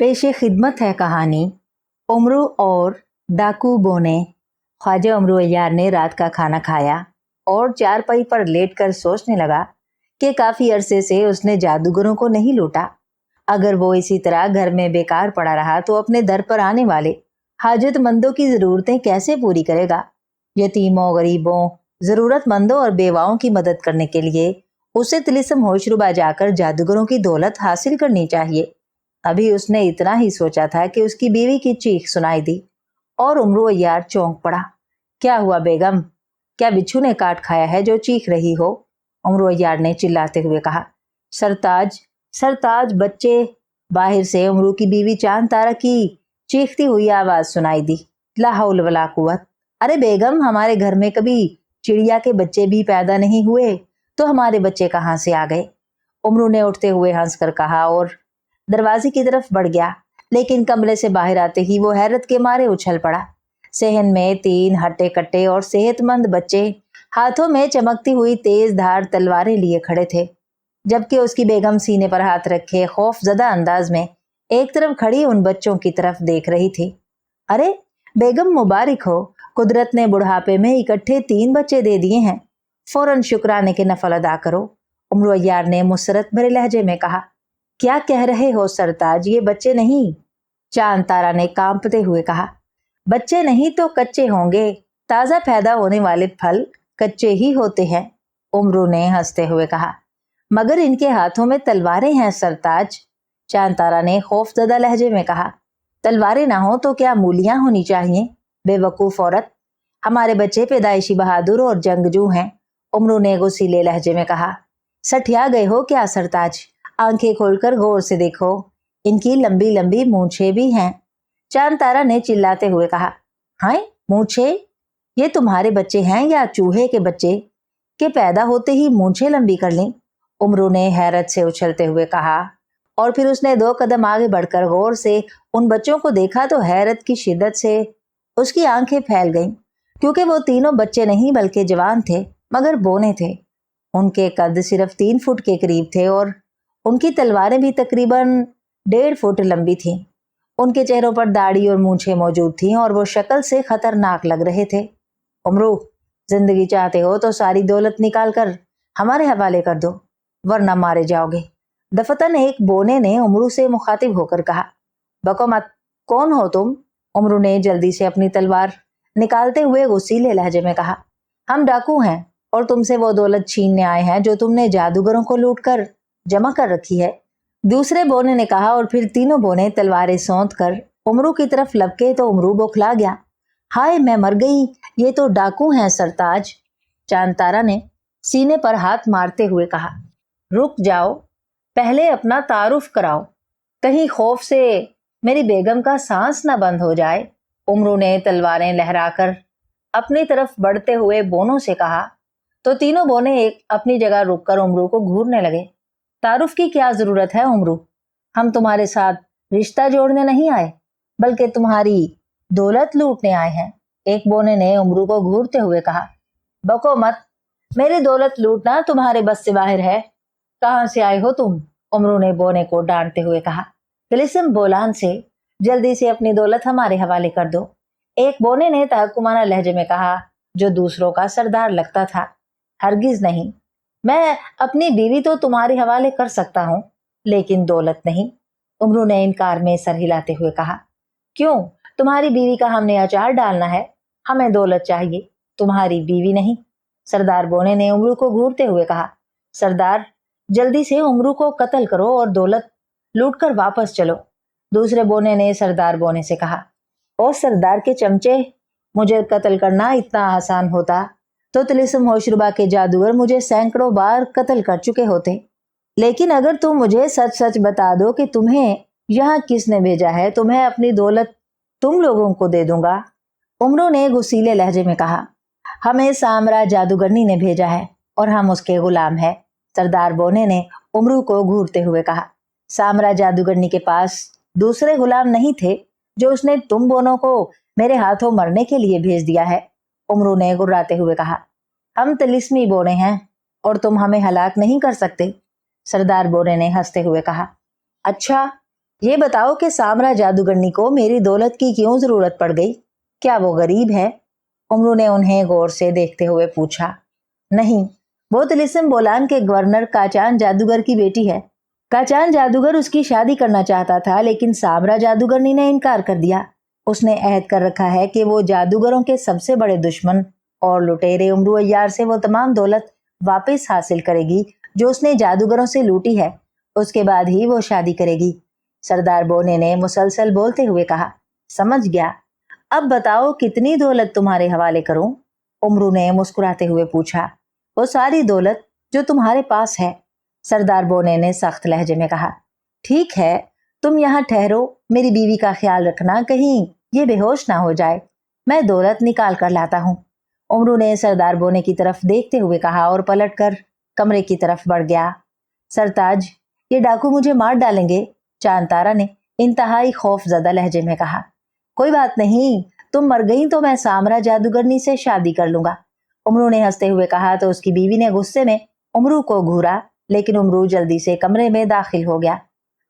पेश खिदमत है कहानी उमरू और डाकू बोने। ख्वाजा उमरू अय्यार ने रात का खाना खाया और चारपाई पर लेटकर सोचने लगा कि काफी अरसे से उसने जादूगरों को नहीं लूटा। अगर वो इसी तरह घर में बेकार पड़ा रहा तो अपने दर पर आने वाले हाजतमंदों की जरूरतें कैसे पूरी करेगा। यतीमों, गरीबों, जरूरतमंदों और बेवाओं की मदद करने के लिए उसे तिलिस्म होशरुबा जाकर जादूगरों की दौलत हासिल करनी चाहिए। अभी उसने इतना ही सोचा था कि उसकी बीवी की चीख सुनाई दी और उमरू अय्यार चौंक पड़ा। क्या हुआ बेगम, क्या बिच्छू ने काट खाया है जो चीख रही हो? उमरू अय्यार ने चिल्लाते हुए कहा। सरताज, सरताज बच्चे। बाहर से उमरू की बीवी चांद तारा की चीखती हुई आवाज सुनाई दी। ला हौल वला कुव्वत। अरे बेगम, हमारे घर में कभी चिड़िया के बच्चे भी पैदा नहीं हुए तो हमारे बच्चे कहाँ से आ गए? उमरू ने उठते हुए हंसकर कहा और दरवाजे की तरफ बढ़ गया, लेकिन कमरे से बाहर आते ही वो हैरत के मारे उछल पड़ा। सहन में 3 हट्टे कट्टे और सेहतमंद बच्चे हाथों में चमकती हुई तेज धार तलवारें लिए खड़े थे, जबकि उसकी बेगम सीने पर हाथ रखे खौफजदा अंदाज में एक तरफ खड़ी उन बच्चों की तरफ देख रही थी। अरे बेगम, मुबारक हो, कुदरत ने बुढ़ापे में इकट्ठे 3 बच्चे दे दिए हैं, फौरन शुक्राने के नफल अदा करो। उमरू अय्यार ने मुसरत भरे लहजे में कहा। क्या कह रहे हो सरताज, ये बच्चे नहीं? चांद तारा ने कांपते हुए कहा। बच्चे नहीं तो कच्चे होंगे, ताजा पैदा होने वाले फल कच्चे ही होते हैं। उमरू ने हंसते हुए कहा। मगर इनके हाथों में तलवारें हैं सरताज, चांद तारा ने खौफजदा लहजे में कहा। तलवारें ना हो तो क्या मूलियां होनी चाहिए, बेवकूफ औरत। हमारे बच्चे पैदाइशी बहादुर और जंगजू हैं, उमरू ने गुस्सीले लहजे में कहा। सठिया गए हो क्या सरताज? आंखें खोलकर गौर से देखो, इनकी लंबी लंबी मूंछें भी हैं। चांद तारा ने चिल्लाते हुए कहा। हाय, मूंछें? ये तुम्हारे बच्चे हैं या चूहे के बच्चे के पैदा होते ही मूंछें लंबी कर लें? उमरू ने हैरत से उछलते हुए कहा और फिर उसने 2 कदम आगे बढ़कर गौर से उन बच्चों को देखा तो हैरत की शिद्दत से उसकी आंखें फैल गईं, क्योंकि वो तीनों बच्चे नहीं बल्कि जवान थे, मगर बोने थे। उनके कद सिर्फ 3 फुट के करीब थे और उनकी तलवारें भी तकरीबन 1.5 फुट लंबी थीं। उनके चेहरों पर दाढ़ी और मूंछें मौजूद थीं और वो शक्ल से खतरनाक लग रहे थे। उमरू, जिंदगी चाहते हो तो सारी दौलत निकाल कर हमारे हवाले कर दो, वरना मारे जाओगे। दफतन एक बोने ने उमरू से मुखातिब होकर कहा। बको मत, कौन हो तुम? उमरू ने जल्दी से अपनी तलवार निकालते हुए गुस्सीले लहजे में कहा। हम डाकू हैं और तुमसे वो दौलत छीनने आए हैं जो तुमने जादूगरों को लूट कर जमा कर रखी है, दूसरे बोने ने कहा। और फिर तीनों बोने तलवारें सौंध कर उमरू की तरफ लपके तो उमरू बौखला गया। हाय, मैं मर गई, ये तो डाकू हैं सरताज, चांद तारा ने सीने पर हाथ मारते हुए कहा। रुक जाओ, पहले अपना तारुफ कराओ, कहीं खौफ से मेरी बेगम का सांस न बंद हो जाए। उमरू ने तलवारें लहराकर अपनी तरफ बढ़ते हुए बोनों से कहा तो तीनों बोने एक अपनी जगह रुककर उमरू को घूरने लगे। तारुफ की क्या जरूरत है उमरू, हम तुम्हारे साथ रिश्ता जोड़ने नहीं आए बल्कि तुम्हारी दौलत लूटने आए हैं, एक बोने ने उमरू को घूरते हुए कहा। बको मत, मेरी दौलत लूटना तुम्हारे बस से बाहर है। कहां से आए हो तुम? उमरू ने बोने को डांटते हुए कहा। तिलिस्म बोलान से, जल्दी से अपनी दौलत हमारे हवाले कर दो, एक बोने ने तहकुमाना लहजे में कहा, जो दूसरों का सरदार लगता था। हरगिज नहीं, मैं अपनी बीवी तो तुम्हारे हवाले कर सकता हूं, लेकिन दौलत नहीं। उमरू ने इनकार में सर हिलाते हुए कहा। क्यों? तुम्हारी बीवी का हमने अचार डालना है, हमें दौलत चाहिए, तुम्हारी बीवी नहीं, सरदार बोने ने उमरू को घूरते हुए कहा। सरदार, जल्दी से उमरू को कत्ल करो और दौलत लूट कर वापस चलो, दूसरे बोने ने सरदार बोने से कहा। ओ सरदार के चमचे, मुझे कत्ल करना इतना आसान होता तो तिलिस्म होशरुबा के जादूगर मुझे सैकड़ों बार कत्ल कर चुके होते, लेकिन अगर तुम मुझे सच सच बता दो कि तुम्हें यहाँ किसने भेजा है तो मैं अपनी दौलत तुम लोगों को दे दूंगा। उमरू ने गुस्सीले लहजे में कहा। हमें सामरा जादूगरनी ने भेजा है और हम उसके गुलाम हैं, सरदार बोने ने उमरू को घूरते हुए कहा। सामरा जादूगरनी के पास दूसरे गुलाम नहीं थे जो उसने तुम बोनों को मेरे हाथों मरने के लिए भेज दिया है, उमरू ने गुर्राते हुए कहा। हम तिलिस्मी बोने हैं और तुम हमें हलाक नहीं कर सकते, सरदार बोने ने हंसते हुए कहा। अच्छा, یہ بتاؤ کہ سامرا جادوگرنی کو میری دولت کی کیوں ضرورت پڑ گئی؟ کیا وہ غریب ہے؟ امرو نے انہیں غور سے دیکھتے ہوئے پوچھا۔ نہیں، وہ طلسم بولان کے گورنر کاچان جادوگر کی بیٹی ہے۔ کاچان جادوگر اس کی شادی کرنا چاہتا تھا، لیکن سامرا جادوگرنی نے انکار کر دیا۔ اس نے عہد کر رکھا ہے کہ وہ جادوگروں کے سب سے بڑے دشمن اور لٹیرے امرو عیار سے وہ تمام دولت واپس حاصل کرے گی جو اس نے جادوگروں سے لوٹی ہے، اس کے بعد ہی وہ شادی کرے گی۔ سردار بونے نے مسلسل بولتے ہوئے کہا۔ سمجھ گیا، اب بتاؤ کتنی دولت تمہارے حوالے کروں؟ امرو نے مسکراتے ہوئے پوچھا۔ وہ ساری دولت جو تمہارے پاس ہے، سردار بونے نے سخت لہجے میں کہا۔ ٹھیک ہے، تم یہاں ٹھہرو، میری بیوی کا خیال رکھنا کہیں یہ بے ہوش نہ ہو جائے، میں دولت نکال کر لاتا ہوں۔ امرو نے سردار بونے کی طرف دیکھتے ہوئے کہا اور پلٹ کر کمرے کی طرف بڑھ گیا۔ سرتاج، یہ ڈاکو مجھے مار ڈالیں گے، چاند تارا نے انتہائی خوف زدہ لہجے میں کہا۔ کوئی بات نہیں، تم مر گئی تو میں سامرا جادوگرنی سے شادی کر لوں گا، امرو نے ہنستے ہوئے کہا تو اس کی بیوی نے غصے میں امرو کو گھورا، لیکن امرو جلدی سے کمرے میں داخل ہو گیا۔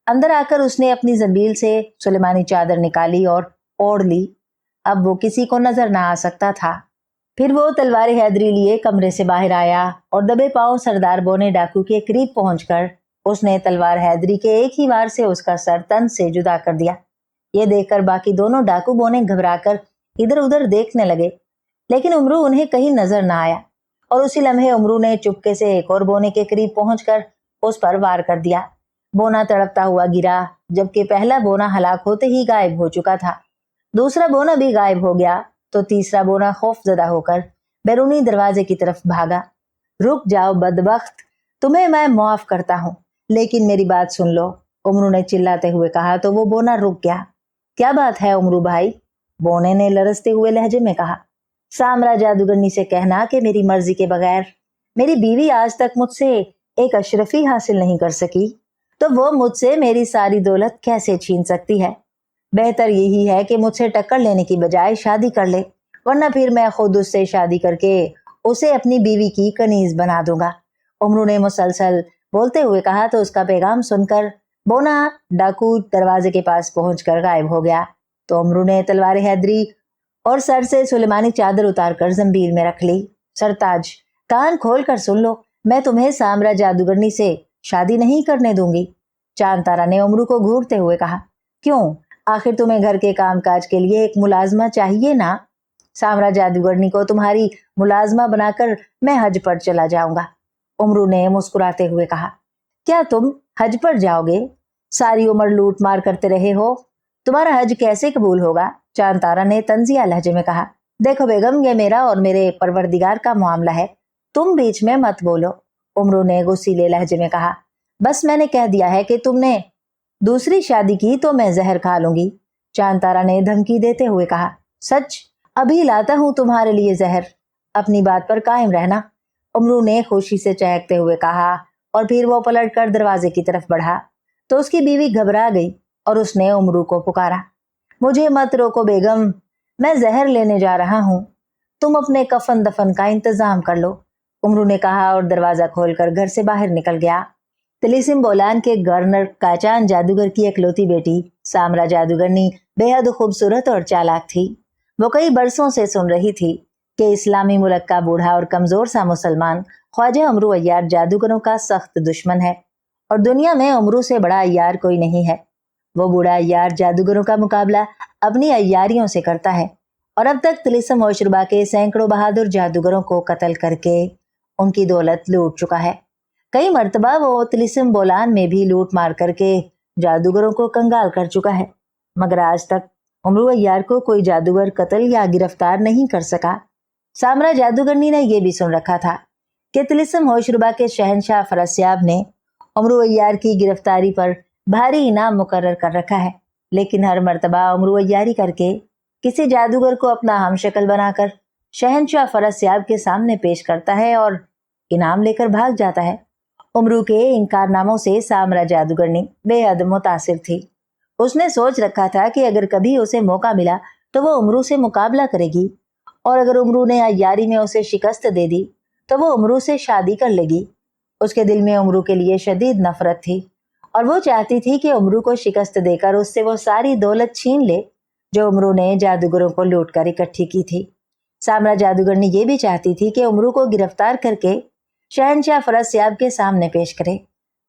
اندر آ کر اس نے اپنی زنبیل سے سلیمانی چادر نکالی اور اوڑھ لی۔ اب وہ کسی کو نظر نہ آ سکتا تھا۔ پھر وہ تلوار حیدری لیے کمرے سے باہر آیا اور دبے پاؤں سردار بونے ڈاکو کے قریب پہنچ کر اس نے تلوار حیدری کے ایک ہی وار سے اس کا سر تن سے جدا کر دیا۔ یہ دیکھ کر باقی دونوں ڈاکو بونے گھبرا کر ادھر ادھر دیکھنے لگے، لیکن امرو انہیں کہیں نظر نہ آیا، اور اسی لمحے امرو نے چپکے سے ایک اور بونے کے قریب پہنچ کر اس پر وار کر دیا۔ بونا تڑپتا ہوا گرا، جبکہ پہلا بونا ہلاک ہوتے ہی غائب ہو چکا تھا۔ دوسرا بونا بھی غائب ہو گیا تو تیسرا بونا خوف زدہ ہو کر بیرونی دروازے کی طرف بھاگا۔ رک جاؤ بدبخت، تمہیں میں معاف کرتا ہوں، لیکن میری بات سن لو، امرو نے چلاتے ہوئے کہا تو وہ بونا رک گیا۔ کیا بات ہے امرو بھائی؟ بونے نے لرزتے ہوئے لہجے میں کہا۔ سامرا جادوگرنی سے کہنا کہ میری مرضی کے بغیر میری بیوی آج تک مجھ سے ایک اشرفی حاصل نہیں کر سکی، تو وہ مجھ سے میری ساری دولت کیسے چھین سکتی ہے؟ بہتر یہی ہے کہ مجھ سے ٹکر لینے کی بجائے شادی کر لے، ورنہ پھر میں خود اس سے شادی کر کے اسے اپنی بیوی کی کنیز بنا دوں گا، امرو نے مسلسل بولتے ہوئے کہا تو اس کا پیغام سن کر بونا ڈاکو دروازے کے پاس پہنچ کر غائب ہو گیا تو امرو نے تلوار حیدری اور سر سے سلیمانی چادر اتار کر زنبیل میں رکھ لی۔ سرتاج، کان کھول کر سن لو، میں تمہیں سامرا جادوگرنی سے شادی نہیں کرنے دوں گی، چاند تارا نے امرو کو گھورتے ہوئے کہا۔ کیوں؟ آخر تمہیں گھر کے کام کاج کے لیے ایک ملازمہ چاہیے نا؟ سامرا جادوگرنی کو تمہاری ملازمہ بنا کر میں حج پر چلا جاؤں گا، امرو نے مسکراتے ہوئے کہا۔ کیا تم حج پر جاؤ گے؟ ساری عمر لوٹ مار کرتے رہے ہو، تمہارا حج کیسے قبول ہوگا؟ چاند تارا نے طنزیہ لہجے میں کہا۔ دیکھو بیگم، یہ میرا اور میرے پروردگار کا معاملہ ہے، تم بیچ میں مت بولو، امرو نے غصیلے لہجے میں کہا۔ بس میں نے کہہ دیا ہے کہ تم نے دوسری شادی کی تو میں زہر کھا لوں گی، چاند تارا نے دھمکی دیتے ہوئے کہا۔ سچ؟ ابھی لاتا ہوں تمہارے لیے زہر، اپنی بات پر قائم رہنا، امرو نے خوشی سے چہکتے ہوئے کہا، اور پھر وہ پلٹ کر دروازے کی طرف بڑھا تو اس کی بیوی گھبرا گئی اور اس نے امرو کو پکارا۔ مجھے مت روکو بیگم، میں زہر لینے جا رہا ہوں، تم اپنے کفن دفن کا انتظام کر لو، امرو نے کہا اور دروازہ کھول کر گھر سے باہر نکل گیا۔ طلسم بولان کے گورنر کاچان جادوگر کی اکلوتی بیٹی سامرا جادوگرنی بے حد خوبصورت اور چالاک تھی۔ وہ کئی برسوں سے سن رہی تھی کہ اسلامی ملک کا بوڑھا اور کمزور سا مسلمان خواجہ امرو عیار جادوگروں کا سخت دشمن ہے، اور دنیا میں امرو سے بڑا عیار کوئی نہیں ہے۔ وہ بوڑھا عیار جادوگروں کا مقابلہ اپنی عیاریوں سے کرتا ہے، اور اب تک طلسم اوشربا کے سینکڑوں بہادر جادوگروں کو قتل کر کے ان کی دولت لوٹ چکا ہے۔ کئی مرتبہ وہ طلسم بولان میں بھی لوٹ مار کر کے جادوگروں کو کنگال کر چکا ہے، مگر آج تک امرو عیار کو کوئی جادوگر قتل یا گرفتار نہیں کر سکا۔ سامرا جادوگرنی نے یہ بھی سن رکھا تھا کہ طلسم ہوشربا کے شہنشاہ فرسیاب نے امرو عیار کی گرفتاری پر بھاری انعام مقرر کر رکھا ہے، لیکن ہر مرتبہ امرو عیاری کر کے کسی جادوگر کو اپنا ہم شکل بنا کر شہنشاہ فرسیاب کے سامنے پیش کرتا ہے اور انعام لے کر بھاگ جاتا ہے۔ امرو کے ان کارناموں سے سامرا جادوگرنی بے حد متاثر تھی۔ اس نے سوچ رکھا تھا کہ اگر کبھی اسے موقع ملا تو وہ امرو سے مقابلہ کرے گی، اور اگر امرو نے عیاری میں اسے شکست دے دی تو وہ امرو سے شادی کر لے گی۔ اس کے دل میں امرو کے لیے شدید نفرت تھی۔ और वो चाहती थी कि उमरू को शिकस्त देकर उससे वो सारी दौलत छीन ले जो उमरू ने जादूगरों को लूट कर इकट्ठी की थी। सामरा जादूगरनी ये भी चाहती थी कि उमरू को गिरफ्तार करके शहनशाह फरस्याब के सामने पेश करे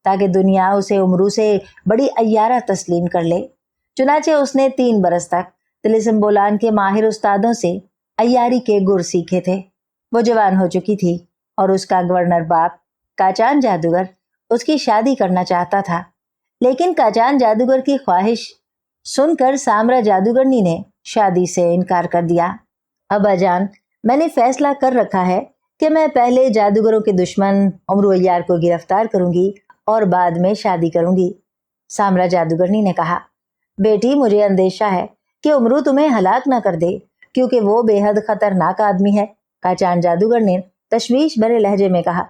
ताकि दुनिया उसे उमरू से बड़ी अय्यारा तस्लीम कर ले। चुनाचे उसने 3 बरस तक तिलिस्म बोलान के माहिर उस्तादों से अय्यारी के गुर सीखे थे। वो जवान हो चुकी थी और उसका गवर्नर बाप काचान जादूगर उसकी शादी करना चाहता था, लेकिन काचान जादूगर की ख्वाहिश सुनकर सामरा जादूगरनी ने शादी से इनकार कर दिया। अब्बा जान, मैंने फैसला कर रखा है कि मैं पहले जादूगरों के दुश्मन उमरू अय्यार को गिरफ्तार करूंगी और बाद में शादी करूंगी, सामरा जादूगरनी ने कहा। बेटी, मुझे अंदेशा है कि उमरू तुम्हें हलाक ना कर दे क्योंकि वो बेहद खतरनाक आदमी है, काचान जादूगर ने तशवीश भरे लहजे में कहा।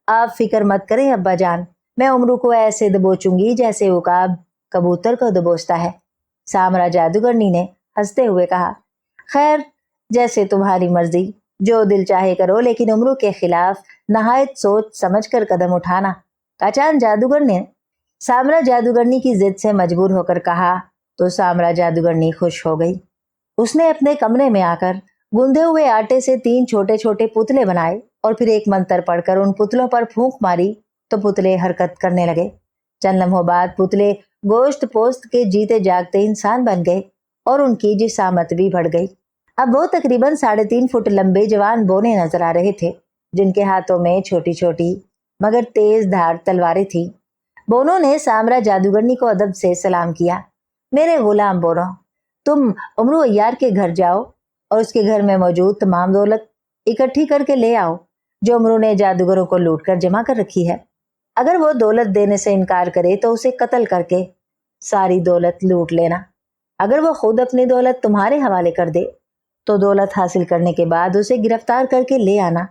आप फिक्र मत करें अब्बा जान, मैं उमरू को ऐसे दबोचूंगी जैसे उकाब कबूतर को दबोचता है, सामरा जादूगरनी ने हंसते हुए कहा। खैर, जैसे तुम्हारी मर्जी, जो दिल चाहे करो, लेकिन उमरू के खिलाफ नहायत सोच समझ कर कदम उठाना, काचान जादूगर ने सामरा जादूगरनी की जिद से मजबूर होकर कहा। तो सामरा जादूगरनी खुश हो गई। उसने अपने कमरे में आकर गूंदे हुए आटे से 3 छोटे छोटे पुतले बनाए और फिर एक मंत्र पढ़कर उन पुतलों पर फूंक मारी तो पुतले हरकत करने लगे। चंद लम्हों बाद पुतले गोश्त पोस्त के जीते जागते इंसान बन गए और उनकी जिसामत भी बढ़ गई। अब वो तकरीबन 3.5 फुट लंबे जवान बोने नजर आ रहे थे जिनके हाथों में छोटी छोटी मगर तेज धार तलवारें थी। बोनों ने सामरा जादूगरनी को अदब से सलाम किया। मेरे गुलाम बोनो, तुम उमरू अय्यार के घर जाओ और उसके घर में मौजूद तमाम दौलत इकट्ठी करके ले आओ जो उमरू ने जादूगरों को लूट कर जमा कर रखी है। अगर वो दौलत देने से इनकार करे तो उसे कत्ल करके सारी दौलत लूट लेना। अगर वो खुद अपनी दौलत तुम्हारे हवाले कर दे तो दौलत हासिल करने के बाद उसे गिरफ्तार करके ले आना।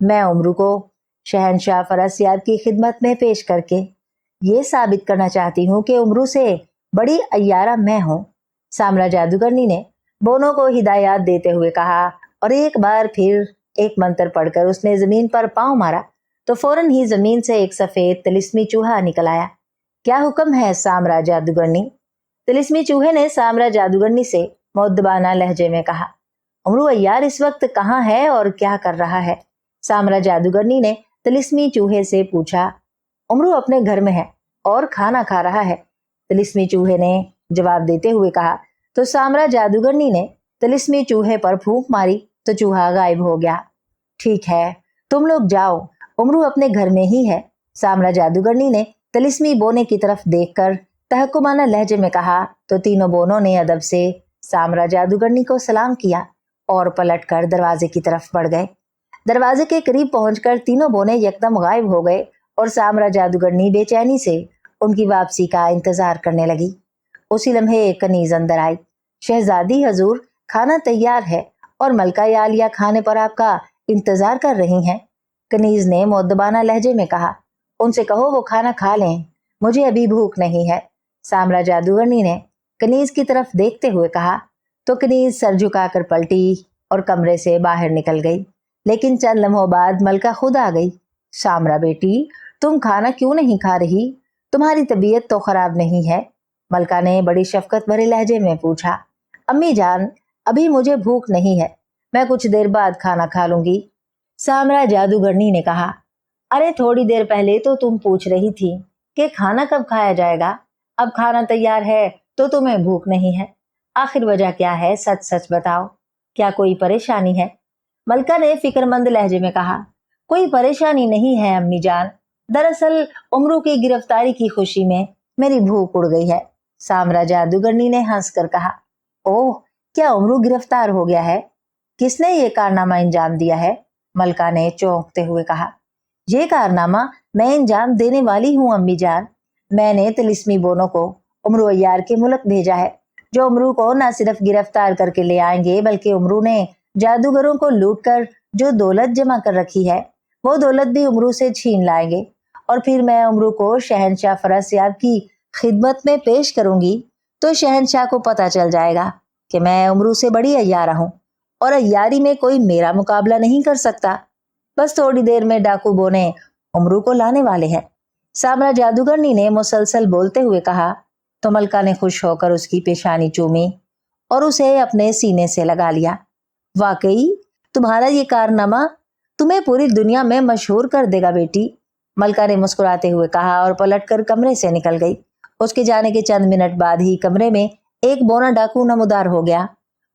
मैं उमरू को शहनशाह फरस्याब की खिदमत में पेश करके ये साबित करना चाहती हूँ कि उमरू से बड़ी अय्यारा मैं हूँ, सामरा जादूगरनी ने बोनों को हिदायत देते हुए कहा। और एक बार फिर एक मंत्र पढ़कर उसने जमीन पर पांव मारा तो फौरन ही जमीन से एक सफेद तिलिस्मी चूहा निकल आया। क्या हुक्म है सामरा जादूगरनी? तिलिस्मी चूहे ने सामरा जादूगरनी से मुअद्दबाना लहजे में कहा। उमरू अय्यार इस वक्त कहाँ है और क्या कर रहा है? सामरा जादूगरनी ने तिलिस्मी चूहे से पूछा। उमरू अपने घर में है और खाना खा रहा है, तिलिस्मी चूहे ने जवाब देते हुए कहा। तो सामरा जादूगरनी ने तिलिस्मी चूहे पर फूंक मारी तो चूहा गायब हो गया। ठीक है, तुम लोग जाओ, उमरू अपने घर में ही है, सामरा जादूगरनी ने तिलिस्मी बोने की तरफ देखकर तहकुमाना लहजे में कहा। तो तीनों बोनों ने अदब से सामरा जादूगरनी को सलाम किया और पलटकर दरवाजे की तरफ बढ़ गए। दरवाजे के करीब पहुंचकर तीनों बोने यकदम गायब हो गए और सामरा जादूगरनी बेचैनी से उनकी वापसी का इंतजार करने लगी। उसी लम्हे एक कनीज अंदर आई। शहजादी हजूर, खाना तैयार है और मलका यालिया खाने पर आपका इंतजार कर रही हैं, कनीज ने मुअद्दबाना लहजे में कहा। उनसे कहो वो खाना खा लें, मुझे अभी भूख नहीं है, सामरा जादूगरनी ने कनीज की तरफ देखते हुए कहा। तो कनीज सर झुकाकर पलटी और कमरे से बाहर निकल गई। लेकिन चंद लम्हों बाद मलका खुद आ गई। सामरा बेटी, तुम खाना क्यों नहीं खा रही? तुम्हारी तबीयत तो खराब नहीं है? मलका ने बड़ी शफकत भरे लहजे में पूछा। अम्मी जान, अभी मुझे भूख नहीं है, मैं कुछ देर बाद खाना खा लूंगी, सामरा जादूगरनी ने कहा। अरे थोड़ी देर पहले तो तुम पूछ रही थी कि खाना कब खाया जाएगा, अब खाना तैयार है तो तुम्हें भूख नहीं है। आखिर वजह क्या है, सच सच बताओ, क्या कोई परेशानी है? मलका ने फिक्रमंद लहजे में कहा। कोई परेशानी नहीं है अम्मी जान, दरअसल उमरू की गिरफ्तारी की खुशी में मेरी भूख उड़ गई है, सामरा जादूगरनी ने हंसकर कहा। ओह, क्या उमरू गिरफ्तार हो गया है? किसने ये कारनामा अंजाम दिया है? मलका ने चौंकते हुए कहा। ये कारनामा मैं अंजाम देने वाली हूँ अम्मी जान। मैंने तिलिस्मी बोनों को उमरू अय्यार के मुल्क भेजा है जो उमरू को न सिर्फ गिरफ्तार करके ले आएंगे बल्कि उमरू ने जादूगरों को लूट कर जो दौलत जमा कर रखी है वो दौलत भी उमरू से छीन लाएंगे और फिर मैं उमरू को शहनशाह फरस्याब की खिदमत में पेश करूंगी तो शहनशाह को पता चल जाएगा कि मैं उमरू से बड़ी अय्यारा हूँ और अय्यारी में कोई मेरा मुकाबला नहीं कर सकता। बस थोड़ी देर में डाकू बोने उमरू को लाने वाले हैं। सामरा जादूगरनी ने मुसलसल बोलते हुए कहा तो मलका ने खुश होकर उसकी पेशानी चूमी और उसे अपने सीने से लगा लिया। वाकई तुम्हारा ये कारनामा तुम्हें पूरी दुनिया में मशहूर कर देगा बेटी, मलका ने मुस्कुराते हुए कहा और पलटकर कमरे से निकल गई। उसके जाने के चंद मिनट बाद ही कमरे में एक बोना डाकू नमूदार हो गया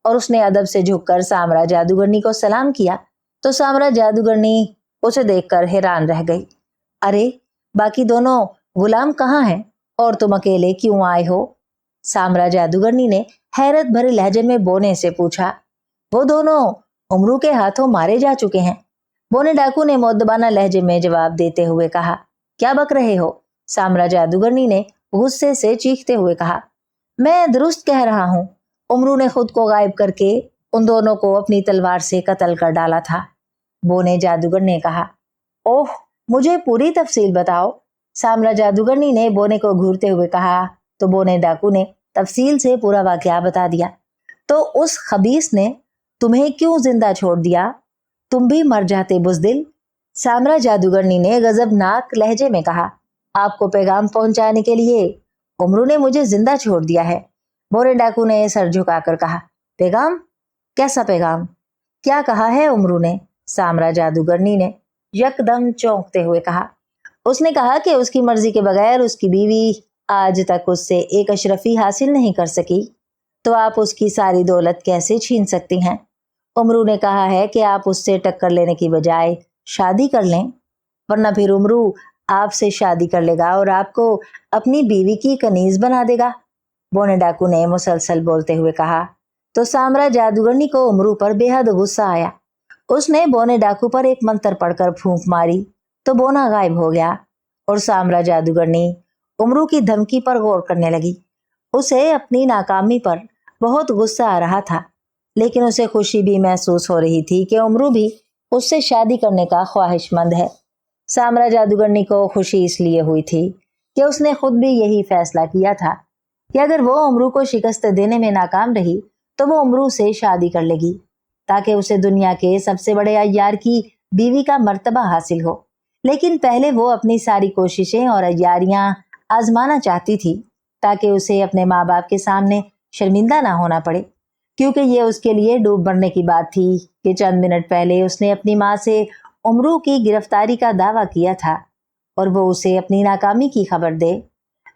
और उसने अदब से झुककर सामरा जादूगरनी को सलाम किया तो सामरा जादूगरनी उसे देखकर हैरान रह गई। अरे बाकी दोनों गुलाम कहाँ हैं और तुम अकेले क्यों आए हो? सामरा जादूगरनी ने हैरत भरे लहजे में बोने से पूछा। वो दोनों उमरू के हाथों मारे जा चुके हैं, बोने डाकू ने मुअद्दबाना लहजे में जवाब देते हुए कहा। क्या बक रहे हो? सामरा जादूगरनी ने गुस्से से चीखते हुए कहा। मैं दुरुस्त कह रहा हूँ, उमरू ने खुद को गायब करके उन दोनों को अपनी तलवार से कत्ल कर डाला था, बोने जादूगर ने कहा। ओह, मुझे पूरी तफसील बताओ, सामरा जादूगरनी ने बोने को घूरते हुए कहा तो बोने डाकू ने तफसील से पूरा वाकया बता दिया। तो उस खबीस ने तुम्हें क्यों जिंदा छोड़ दिया? तुम भी मर जाते बुज़दिल, सामरा जादूगरनी ने गजबनाक लहजे में कहा। आपको पैगाम पहुंचाने के लिए उमरू ने मुझे जिंदा छोड़ दिया है, बोने डाकू ने सर झुकाकर कहा। पैगाम? कैसा पैगाम? क्या कहा है उमरू ने? सामरा जादूगरनी ने यकदम चौंकते हुए कहा। उसने कहा कि उसकी मर्जी के बगैर उसकी बीवी आज तक उससे एक अशरफी हासिल नहीं कर सकी, तो आप उसकी सारी दौलत कैसे छीन सकती हैं? उमरू ने कहा है कि आप उससे टक्कर लेने की बजाय शादी कर लें, वरना फिर उमरू आपसे शादी कर लेगा और आपको अपनी बीवी की कनीज बना देगा, बोने डाकू ने मुसलसल बोलते हुए कहा। तो सामरा जादूगरनी को उमरू पर बेहद गुस्सा आया। उसने बोने डाकू पर एक मंत्र पढ़कर फूंक मारी तो बोना गायब हो गया और सामरा जादूगरनी उमरू की धमकी पर गौर करने लगी। उसे अपनी नाकामी पर बहुत गुस्सा आ रहा था, लेकिन उसे खुशी भी महसूस हो रही थी कि उमरू भी उससे शादी करने का ख्वाहिशमंद है। सामरा जादूगरनी को खुशी इसलिए हुई थी कि उसने खुद भी यही फैसला किया था कि अगर वो उमरू को शिकस्त देने में नाकाम रही तो वो उमरू से शादी कर लेगी, ताकि उसे दुनिया के सबसे बड़े अय्यार की बीवी का मर्तबा हासिल हो। लेकिन पहले वो अपनी सारी कोशिशें और अय्यारियां आजमाना चाहती थी, ताकि उसे अपने माँ बाप के सामने शर्मिंदा ना होना पड़े, क्योंकि ये उसके लिए डूब मरने की बात थी कि चंद मिनट पहले उसने अपनी माँ से उमरू की गिरफ्तारी का दावा किया था और वो उसे अपनी नाकामी की खबर दे।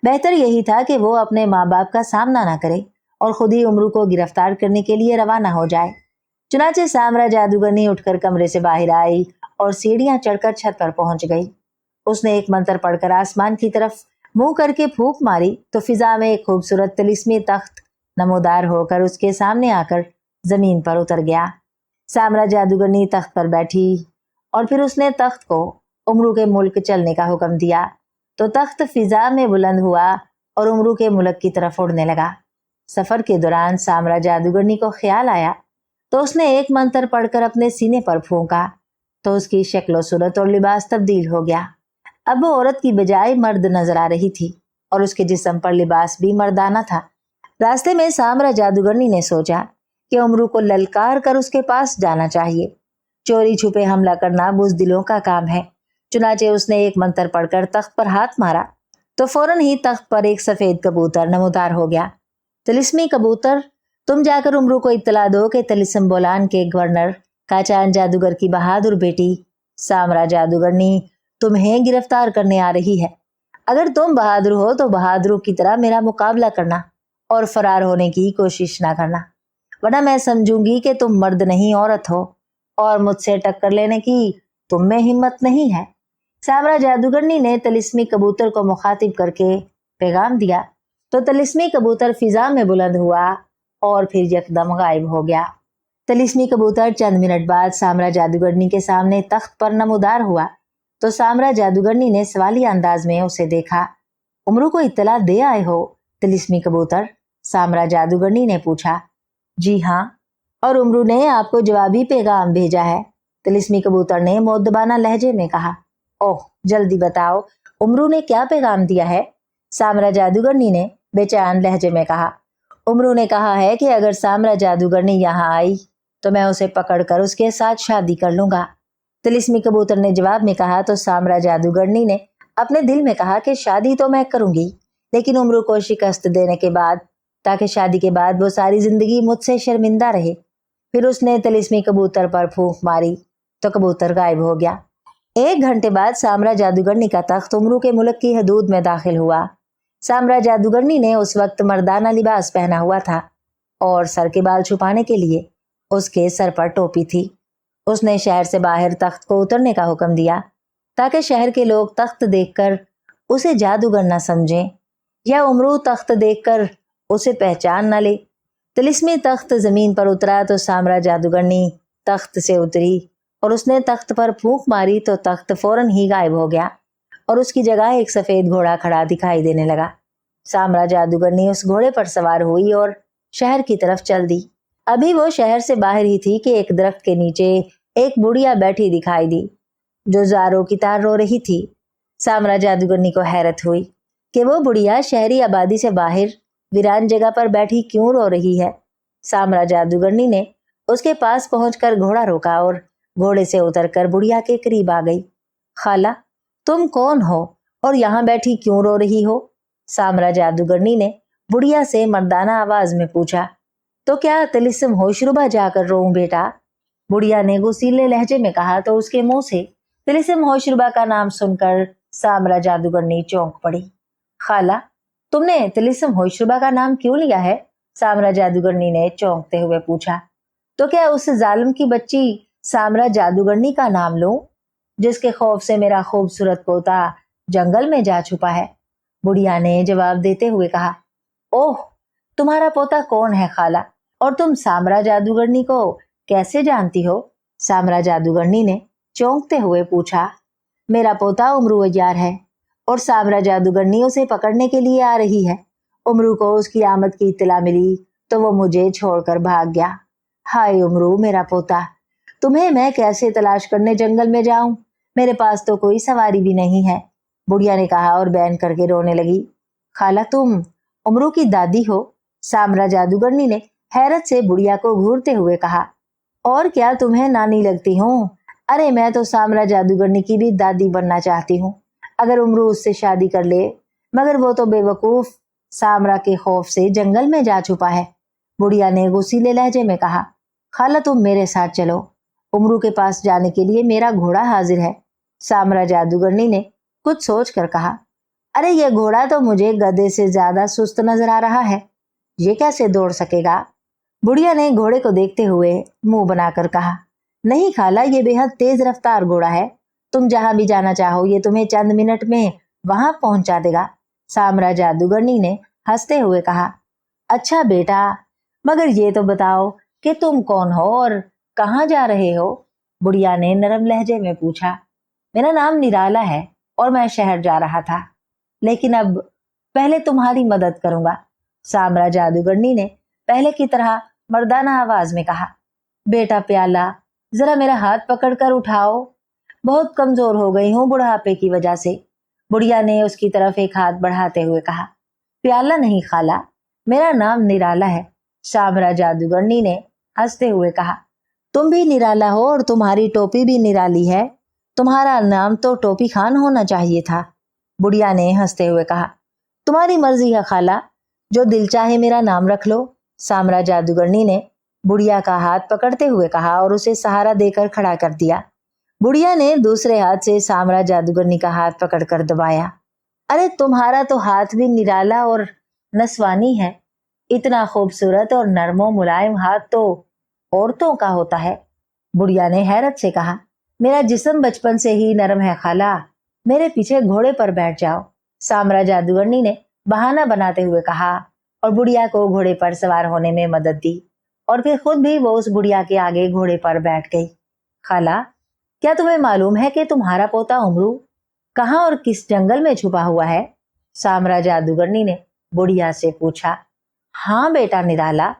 बेहतर यही था कि वो अपने माँ बाप का सामना ना करे और खुद ही उमरू को गिरफ्तार करने के लिए रवाना हो जाए। चुनाचे सामरा जादूगरनी उठकर कमरे से बाहर आई और सीढ़ियां चढ़कर छत पर पहुंच गई। उसने एक मंत्र पढ़कर आसमान की तरफ मुंह करके फूंक मारी तो फिजा में एक खूबसूरत तिलिस्मी तख्त नमोदार होकर उसके सामने आकर जमीन पर उतर गया। सामरा जादूगरनी तख्त पर बैठी और फिर उसने तख्त को उमरू के मुल्क चलने का हुक्म दिया तो तख्त फिजा में बुलंद हुआ और उमरू के मुल्क की तरफ उड़ने लगा। सफर के दौरान सामरा जादूगरनी को ख्याल आया तो उसने एक मंत्र पढ़कर अपने सीने पर फूंका तो उसकी शक्ल सूरत और लिबास तब्दील हो गया। अब वो औरत की बजाय मर्द नजर आ रही थी और उसके जिस्म पर लिबास भी मर्दाना था। रास्ते में सामरा जादूगरनी ने सोचा कि उमरू को ललकार कर उसके पास जाना चाहिए। चोरी छुपे हमला करना बुज़दिलों का काम है। चुनाचे उसने एक मंत्र पढ़कर तख्त पर हाथ मारा तो फौरन ही तख्त पर एक सफेद कबूतर नमोदार हो गया। तिलिस्मी कबूतर, तुम जाकर उमरू को इत्तला दो कि तिलिस्म बोलान के गवर्नर काचान जादूगर की बहादुर बेटी सामरा जादूगरनी तुम्हें गिरफ्तार करने आ रही है। अगर तुम बहादुर हो तो बहादुरों की तरह मेरा मुकाबला करना और फरार होने की कोशिश ना करना, वरना मैं समझूंगी कि तुम मर्द नहीं औरत हो और मुझसे टक्कर लेने की तुम में हिम्मत नहीं है। सामरा जादूगरनी ने तिलिस्मी कबूतर को मुखातिब करके पैगाम दिया तो तिलिस्मी कबूतर फिजा में बुलंद हुआ और फिर यकदम गायब हो गया। तिलिस्मी कबूतर चंद मिनट बाद सामरा जादूगरनी के सामने तख्त पर नमोदार हुआ तो सामरा जादूगरनी ने सवालिया अंदाज में उसे देखा। उमरू को इत्तला दे आए हो तिलिस्मी कबूतर? सामरा जादूगरनी ने पूछा। जी हाँ, और उमरू ने आपको जवाबी पैगाम भेजा है, तिलिस्मी कबूतर ने मुअद्दबाना लहजे में कहा। ओह, जल्दी बताओ, उमरू ने क्या पैगाम दिया है? सामरा जादूगरनी ने बेचैन लहजे में कहा। उमरू ने कहा है कि अगर सामरा जादूगरनी यहाँ आई तो मैं उसे पकड़कर उसके साथ शादी कर लूंगा, तिलिस्मी कबूतर ने जवाब में कहा तो सामरा जादूगरनी ने अपने दिल में कहा कि शादी तो मैं करूंगी, लेकिन उमरू को शिकस्त देने के बाद, ताकि शादी के बाद वो सारी जिंदगी मुझसे शर्मिंदा रहे। फिर उसने तिलिस्मी कबूतर पर फूंक मारी तो कबूतर गायब हो गया। 1 घंटे बाद सामरा जादूगरनी का तख्त उमरू के मुल्क की हदूद में दाखिल हुआ। सामरा जादूगरनी ने उस वक्त मर्दाना लिबास पहना हुआ था और सर के बाल छुपाने के लिए उसके सर पर टोपी थी। उसने शहर से बाहर तख्त को उतरने का हुक्म दिया, ताकि शहर के लोग तख्त देखकर उसे जादूगर न समझें या उमरू तख्त देखकर उसे पहचान न ले। तिलिस्मी तख्त जमीन पर उतरा तो सामरा जादूगरनी तख्त से उतरी और उसने तख्त पर फूंक मारी तो तख्त फौरन ही गायब हो गया और उसकी जगह एक सफेद घोड़ा खड़ा दिखाई देने लगा। सामरा जादूगरनी उस घोड़े पर सवार हुई और शहर की तरफ चल दी। अभी वो शहर से बाहर ही थी कि एक दरख्त के नीचे एक बुढ़िया बैठी दिखाई दी, जो जारों की तार रो रही थी। सामरा जादूगरनी को हैरत हुई कि वो बुढ़िया शहरी आबादी से बाहर वीरान जगह पर बैठी क्यों रो रही है। सामरा जादूगरनी ने उसके पास पहुंचकर घोड़ा रोका और घोड़े से उतरकर बुढ़िया के करीब आ गई। खाला, तुम कौन हो और यहाँ बैठी क्यों रो रही हो? सामरा जादूगरनी ने बुढ़िया से मर्दाना आवाज में पूछा। तो क्या तिलिस्म होशरुबा जाकर रोऊं बेटा? बुढ़िया ने गुस्सीले लहजे में कहा तो उसके मुंह से तिलिस्म होशरुबा का नाम सुनकर सामरा जादूगरनी चौंक पड़ी। खाला, तुमने तिलिस्म होशरुबा का नाम क्यों लिया है? सामरा जादूगरनी ने चौंकते हुए पूछा। तो क्या उस जालिम की बच्ची सामरा जादूगरनी का नाम लूं, जिसके खौफ से मेरा खूबसूरत पोता जंगल में जा छुपा है? बुढ़िया ने जवाब देते हुए कहा। ओह, तुम्हारा पोता कौन है खाला, और तुम सामरा जादूगरनी को कैसे जानती हो? सामरा जादूगरनी ने चौंकते हुए पूछा। मेरा पोता उमरू अय्यार है और सामरा जादूगरनी उसे पकड़ने के लिए आ रही है। उमरू को उसकी आमद की इत्तला मिली तो वो मुझे छोड़कर भाग गया। हाय उमरू मेरा पोता, तुम्हें मैं कैसे तलाश करने जंगल में जाऊं? मेरे पास तो कोई सवारी भी नहीं है, बुढ़िया ने कहा और बैन करके रोने लगी। खाला, तुम उमरू की दादी हो? सामरा जादूगरनी ने हैरत से बुढ़िया को घूरते हुए कहा। और क्या तुम्हें नानी लगती हूँ? अरे मैं तो सामरा जादूगरनी की भी दादी बनना चाहती हूँ, अगर उमरू उससे शादी कर ले, मगर वो तो बेवकूफ सामरा के खौफ से जंगल में जा छुपा है। बुढ़िया ने गुस्सीले लहजे में कहा। खाला, तुम मेरे साथ चलो, उमरू के पास जाने के लिए मेरा घोड़ा हाजिर है। सामरा जादूगरनी ने कुछ सोच कर कहा। अरे ये घोड़ा तो मुझे गधे से ज्यादा सुस्त नजर आ रहा है, ये कैसे दौड़ सकेगा? बुढ़िया ने घोड़े को देखते हुए मुंह बनाकर कहा। नहीं खाला, ये बेहद तेज रफ्तार घोड़ा है, तुम जहां भी जाना चाहो ये तुम्हें चंद मिनट में वहां पहुंचा देगा। सामरा जादूगरनी ने हंसते हुए कहा। अच्छा बेटा, मगर ये तो बताओ कि तुम कौन हो और कहाँ जा रहे हो? बुढ़िया ने नरम लहजे में पूछा। मेरा नाम निराला है और मैं शहर जा रहा था, लेकिन अब पहले तुम्हारी मदद करूंगा। सामरा जादूगरनी ने पहले की तरह मर्दाना आवाज में कहा। बेटा प्याला, जरा मेरा हाथ पकड़कर उठाओ, बहुत कमजोर हो गई हूँ बुढ़ापे की वजह से। बुढ़िया ने उसकी तरफ एक हाथ बढ़ाते हुए कहा। प्याला नहीं खाला, मेरा नाम निराला है। सामरा जादूगरनी ने हंसते हुए कहा। तुम भी निराला हो और तुम्हारी टोपी भी निराली है, तुम्हारा नाम तो टोपी खान होना चाहिए था। बुढ़िया ने हंसते हुए कहा। तुम्हारी मर्जी है खाला, जो दिल चाहे मेरा नाम रख लो। सामरा जादूगरनी ने बुढ़िया का हाथ पकड़ते हुए कहा और उसे सहारा देकर खड़ा कर दिया। बुढ़िया ने दूसरे हाथ से सामरा जादूगरनी का हाथ पकड़कर दबाया। अरे तुम्हारा तो हाथ भी निराला और नस्वानी है, इतना खूबसूरत और नरमो मुलायम हाथ तो औरतों का होता है। बुढ़िया ने हैरत से कहा। मेरा जिस्म बचपन से ही नरम है खाला, मेरे पीछे घोड़े पर बैठ जाओ। सामरा जादूगरनी ने बहाना बनाते हुए कहा और बुढ़िया को घोड़े पर सवार होने में मदद दी और फिर खुद भी वो उस बुढ़िया के आगे घोड़े पर बैठ गई। खाला, क्या तुम्हें मालूम है कि तुम्हारा पोता उमरू कहाँ और किस जंगल में छुपा हुआ है? सामरा जादूगरनी ने बुढ़िया से पूछा। हाँ बेटा निराला,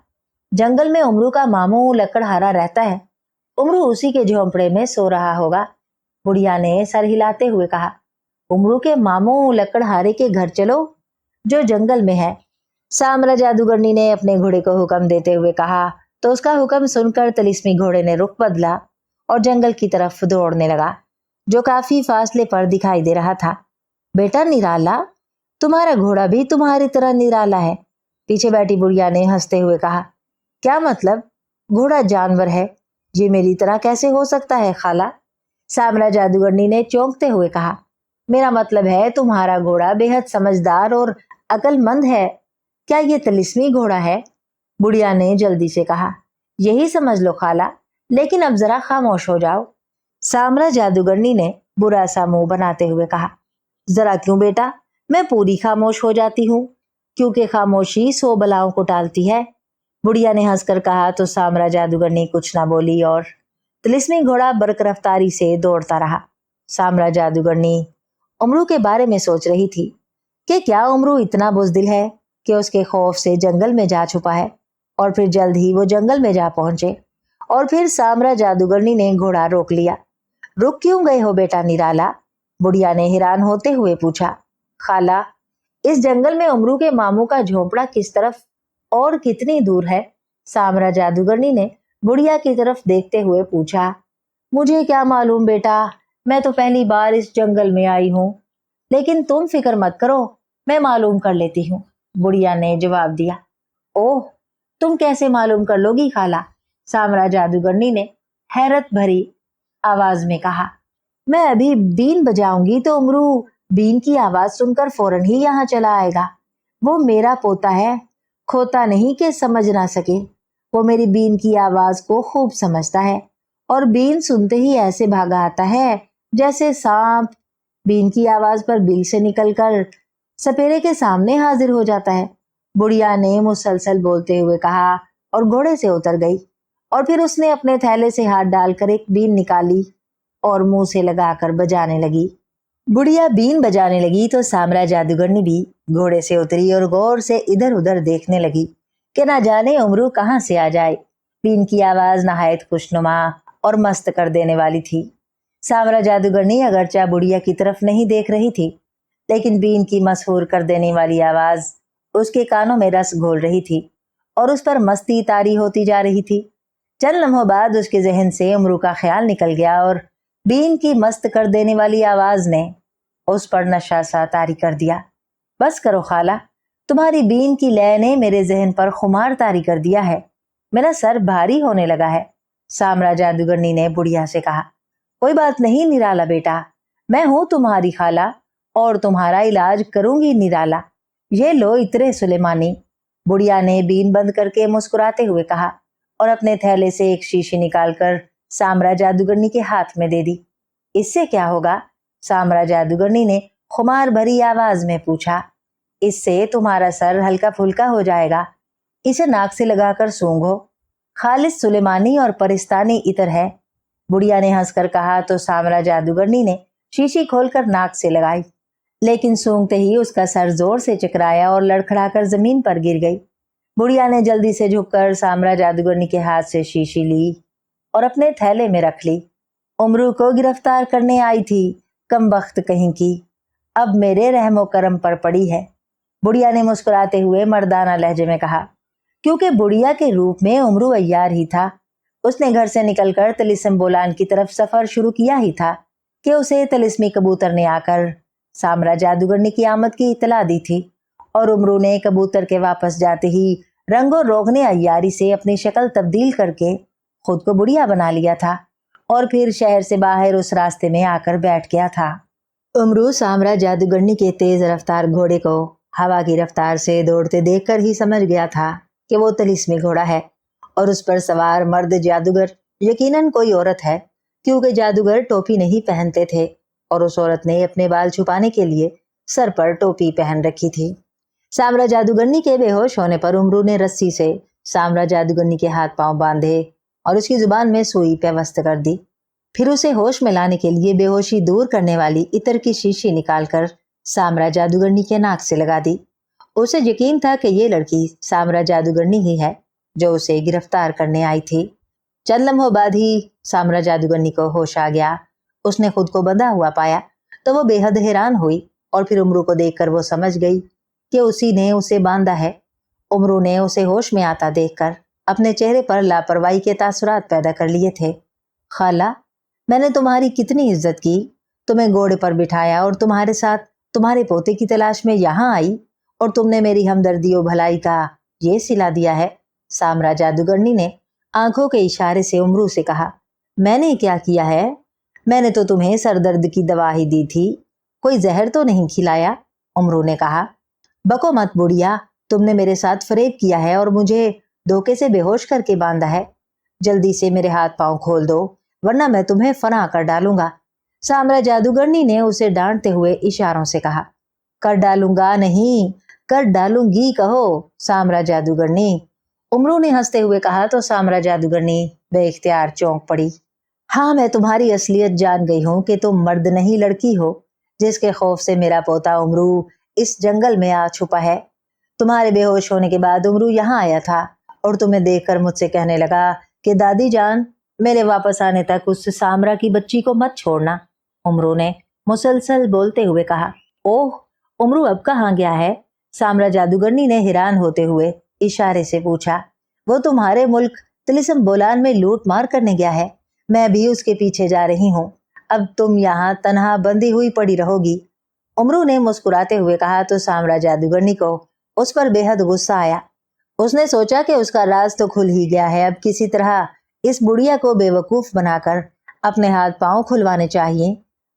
जंगल में उमरू का मामू लकड़हारा रहता है, उमरू उसी के झोंपड़े में सो रहा होगा। बुढ़िया ने सर हिलाते हुए कहा। उमरू के मामू लकड़हारे के घर चलो, जो जंगल में है। सामरा जादूगरनी ने अपने घोड़े को हुक्म देते हुए कहा तो उसका हुक्म सुनकर तिलिस्मी घोड़े ने रुख बदला और जंगल की तरफ दौड़ने लगा, जो काफी फासले पर दिखाई दे रहा था। बेटा निराला, तुम्हारा घोड़ा भी तुम्हारी तरह निराला है। पीछे बैठी बुढ़िया ने हंसते हुए कहा। क्या मतलब? घोड़ा जानवर है, ये मेरी तरह कैसे हो सकता है खाला? सामरा जादूगरनी ने चौंकते हुए कहा। मेरा मतलब है तुम्हारा घोड़ा बेहद समझदार और अक्लमंद है। क्या ये तिलिस्मी घोड़ा है? बुढ़िया ने जल्दी से कहा। यही समझ लो खाला, लेकिन अब जरा खामोश हो जाओ। सामरा जादूगरनी ने बुरा सा मुंह बनाते हुए कहा। जरा क्यों बेटा? मैं पूरी खामोश हो जाती हूँ, क्योंकि खामोशी 100 बलाओं को टालती है। बुढ़िया ने हंसकर कहा तो सामरा जादूगरनी कुछ ना बोली और तिलिस्मी घोड़ा बरक रफ्तारी से दौड़ता रहा। सामरा जादूगरनी उमरू के बारे में सोच रही थी कि क्या उमरू इतना बुज़दिल है कि उसके खौफ से जंगल में जा छुपा है और फिर जल्द ही वो जंगल में जा पहुंचे। और फिर सामरा जादूगरनी ने घोड़ा रोक लिया। रुक क्यों गए हो बेटा निराला? बुढ़िया ने हैरान होते हुए पूछा। खाला, इस जंगल में उमरू के मामू का झोंपड़ा किस तरफ और कितनी दूर है? सामरा जादूगरनी ने बुढ़िया की तरफ देखते हुए पूछा। मुझे क्या मालूम बेटा, मैं तो पहली बार इस जंगल में आई हूँ, लेकिन तुम फिक्र मत करो, मैं मालूम कर लेती हूँ, बुढ़िया ने जवाब दिया। ओह, तुम कैसे मालूम कर लोगी खाला? सामरा जादूगरनी ने हैरत भरी आवाज में कहा। मैं अभी बीन बजाऊंगी तो उमरू बीन की आवाज सुनकर फौरन ही यहाँ चला आएगा। वो मेरा पोता है, खोता नहीं कि समझ ना सके। वो मेरी बीन की आवाज को खूब समझता है और बीन सुनते ही ऐसे भागा आता है जैसे सांप बीन की आवाज पर बिल से निकलकर सपेरे के सामने हाजिर हो जाता है, बुढ़िया ने मुसलसल बोलते हुए कहा और घोड़े से उतर गई। और फिर उसने अपने थैले से हाथ डालकर एक बीन निकाली और मुंह से लगाकर बजाने लगी। बुढ़िया बीन बजाने लगी तो सामरा जादूगरनी भी घोड़े से उतरी और गौर से इधर उधर देखने लगी कि ना जाने उमरू कहाँ से आ जाए। बीन की आवाज नहायत खुशनुमा और मस्त कर देने वाली थी। सामरा जादूगरनी अगरचा बुढ़िया की तरफ नहीं देख रही थी, लेकिन बीन की मशहूर कर देने वाली आवाज उसके कानों में रस घोल रही थी और उस पर मस्ती तारी होती जा रही थी। चंद लम्हों बाद उसके जहन से उमरू का ख्याल निकल गया और बीन की मस्त कर देने वाली आवाज ने उस पर नशा सा तारी कर दिया। बस करो खाला, तुम्हारी बीन की लय ने मेरे जहन पर खुमार तारी कर दिया है, मेरा सर भारी होने लगा है। सामरा जादूगरनी ने बुढ़िया से कहा। कोई बात नहीं निराला बेटा, मैं हूं तुम्हारी खाला और तुम्हारा इलाज करूंगी निराला। ये लो इतरे सुलेमानी, बुढ़िया ने बीन बंद करके मुस्कुराते हुए कहा और अपने थैले से एक शीशी निकालकर सामरा जादूगरनी के हाथ में दे दी। इससे क्या होगा? सामरा जादूगरनी ने खुमार भरी आवाज में पूछा। इससे तुम्हारा सर हल्का फुल्का हो जाएगा, इसे नाक से लगाकर सूंघो, खालिस सुलेमानी और परिस्तानी इतर है, बुढ़िया ने हंसकर कहा तो सामरा जादूगरनी ने शीशी खोलकर नाक से लगाई, लेकिन सूंघते ही उसका सर जोर से चकराया और लड़खड़ाकर जमीन पर गिर गई। बुढ़िया ने जल्दी से झुककर सामरा जादूगरनी के हाथ से शीशी ली और अपने थैले में रख ली। उमरू को गिरफ्तार करने आई थी, कमबख्त कहीं की, अब मेरे रहमो करम पर पड़ी है, बुढ़िया ने मुस्कुराते हुए मर्दाना लहजे में कहा। क्योंकि बुढ़िया के रूप में उमरू अय्यार ही था। उसने घर से निकलकर तिलिस्म बोलान की तरफ सफर शुरू किया ही था कि उसे तिलिस्मी कबूतर ने आकर सामरा जादूगरनी की आमद की इतला दी थी और उमरू ने कबूतर के वापस जाते ही रंगो रोगने अय्यारी से अपनी शक्ल तब्दील करके खुद को बुढ़िया बना लिया था और फिर शहर से बाहर उस रास्ते में आकर बैठ गया था। उमरू सामरा जादूगरनी के तेज रफ्तार घोड़े को हवा की रफ्तार से दौड़ते देखकर ही समझ गया था कि वो तिलिस्मी घोड़ा है और उस पर सवार मर्द जादूगर यकीनन कोई औरत है, क्योंकि जादूगर टोपी नहीं पहनते थे और उस औरत ने अपने बाल छुपाने के लिए सर पर टोपी पहन रखी थी। सामरा जादूगरनी के बेहोश होने पर उमरू ने रस्सी से सामरा जादूगरनी के हाथ पांव बांधे और उसकी जुबान में सुई पेवस्त कर दी। फिर उसे होश में लाने के लिए बेहोशी दूर करने वाली इत्र की शीशी निकालकर सामरा जादूगरनी के नाक से लगा दी। उसे यकीन था कि ये लड़की सामरा जादूगरनी ही है जो उसे गिरफ्तार करने आई थी। चंद लम्हों बाद ही सामरा जादूगरनी को होश आ गया। उसने खुद को बंधा हुआ पाया तो वो बेहद हैरान हुई और फिर उमरू को देखकर वो समझ गई कि उसी ने उसे बांधा है। उमरू ने उसे होश में आता देखकर अपने चेहरे पर लापरवाही के तासुरात पैदा कर लिए थे। खाला, मैंने तुम्हारी कितनी इज्जत की, तुम्हें घोड़े पर बिठाया और तुम्हारे साथ तुम्हारे पोते की तलाश में यहाँ आई और तुमने मेरी हमदर्दी और भलाई का ये सिला दिया है। सामरा जादूगरनी ने आंखों के इशारे से उमरू से कहा, मैंने क्या किया है? मैंने तो तुम्हें सरदर्द की दवा ही दी थी, कोई जहर तो नहीं खिलाया। उमरू ने कहा, बको मत बुढ़िया, तुमने मेरे साथ फरेब किया है और मुझे धोखे से बेहोश करके बांधा है। जल्दी से मेरे हाथ पांव खोल दो, वरना मैं तुम्हें फना कर डालूंगा। सामरा जादूगरनी ने उसे डांटते हुए इशारों से कहा। कर डालूंगा नहीं, कर डालूंगी कहो सामरा जादूगरनी। उमरू ने हंसते हुए कहा तो सामरा जादूगरनी बेइख्तियार चौंक पड़ी। हाँ, मैं तुम्हारी असलियत जान गई हूँ कि तुम मर्द नहीं लड़की हो, जिसके खौफ से मेरा पोता उमरू इस जंगल में आ छुपा है। तुम्हारे बेहोश होने के बाद उमरू यहाँ आया था और तुम्हें देखकर मुझसे कहने लगा कि दादी जान, मेरे वापस आने तक उस सामरा की बच्ची को मत छोड़ना। उमरू ने मुसलसल बोलते हुए कहा। ओह, उमरू अब कहाँ गया है? सामरा जादूगरनी ने हैरान होते हुए इशारे से पूछा। वो तुम्हारे मुल्क तिलिस्म बोलान में लूट मार करने गया है, मैं भी उसके पीछे जा रही हूँ। अब तुम यहाँ तनहा बंधी हुई पड़ी रहोगी। उमरू ने मुस्कुराते हुए कहा तो सामरा जादूगरनी को उस पर बेहद गुस्सा आया। उसने सोचा कि उसका राज तो खुल ही गया है, अब किसी तरह इस बुढ़िया को बेवकूफ बनाकर अपने हाथ पांव खुलवाने चाहिए,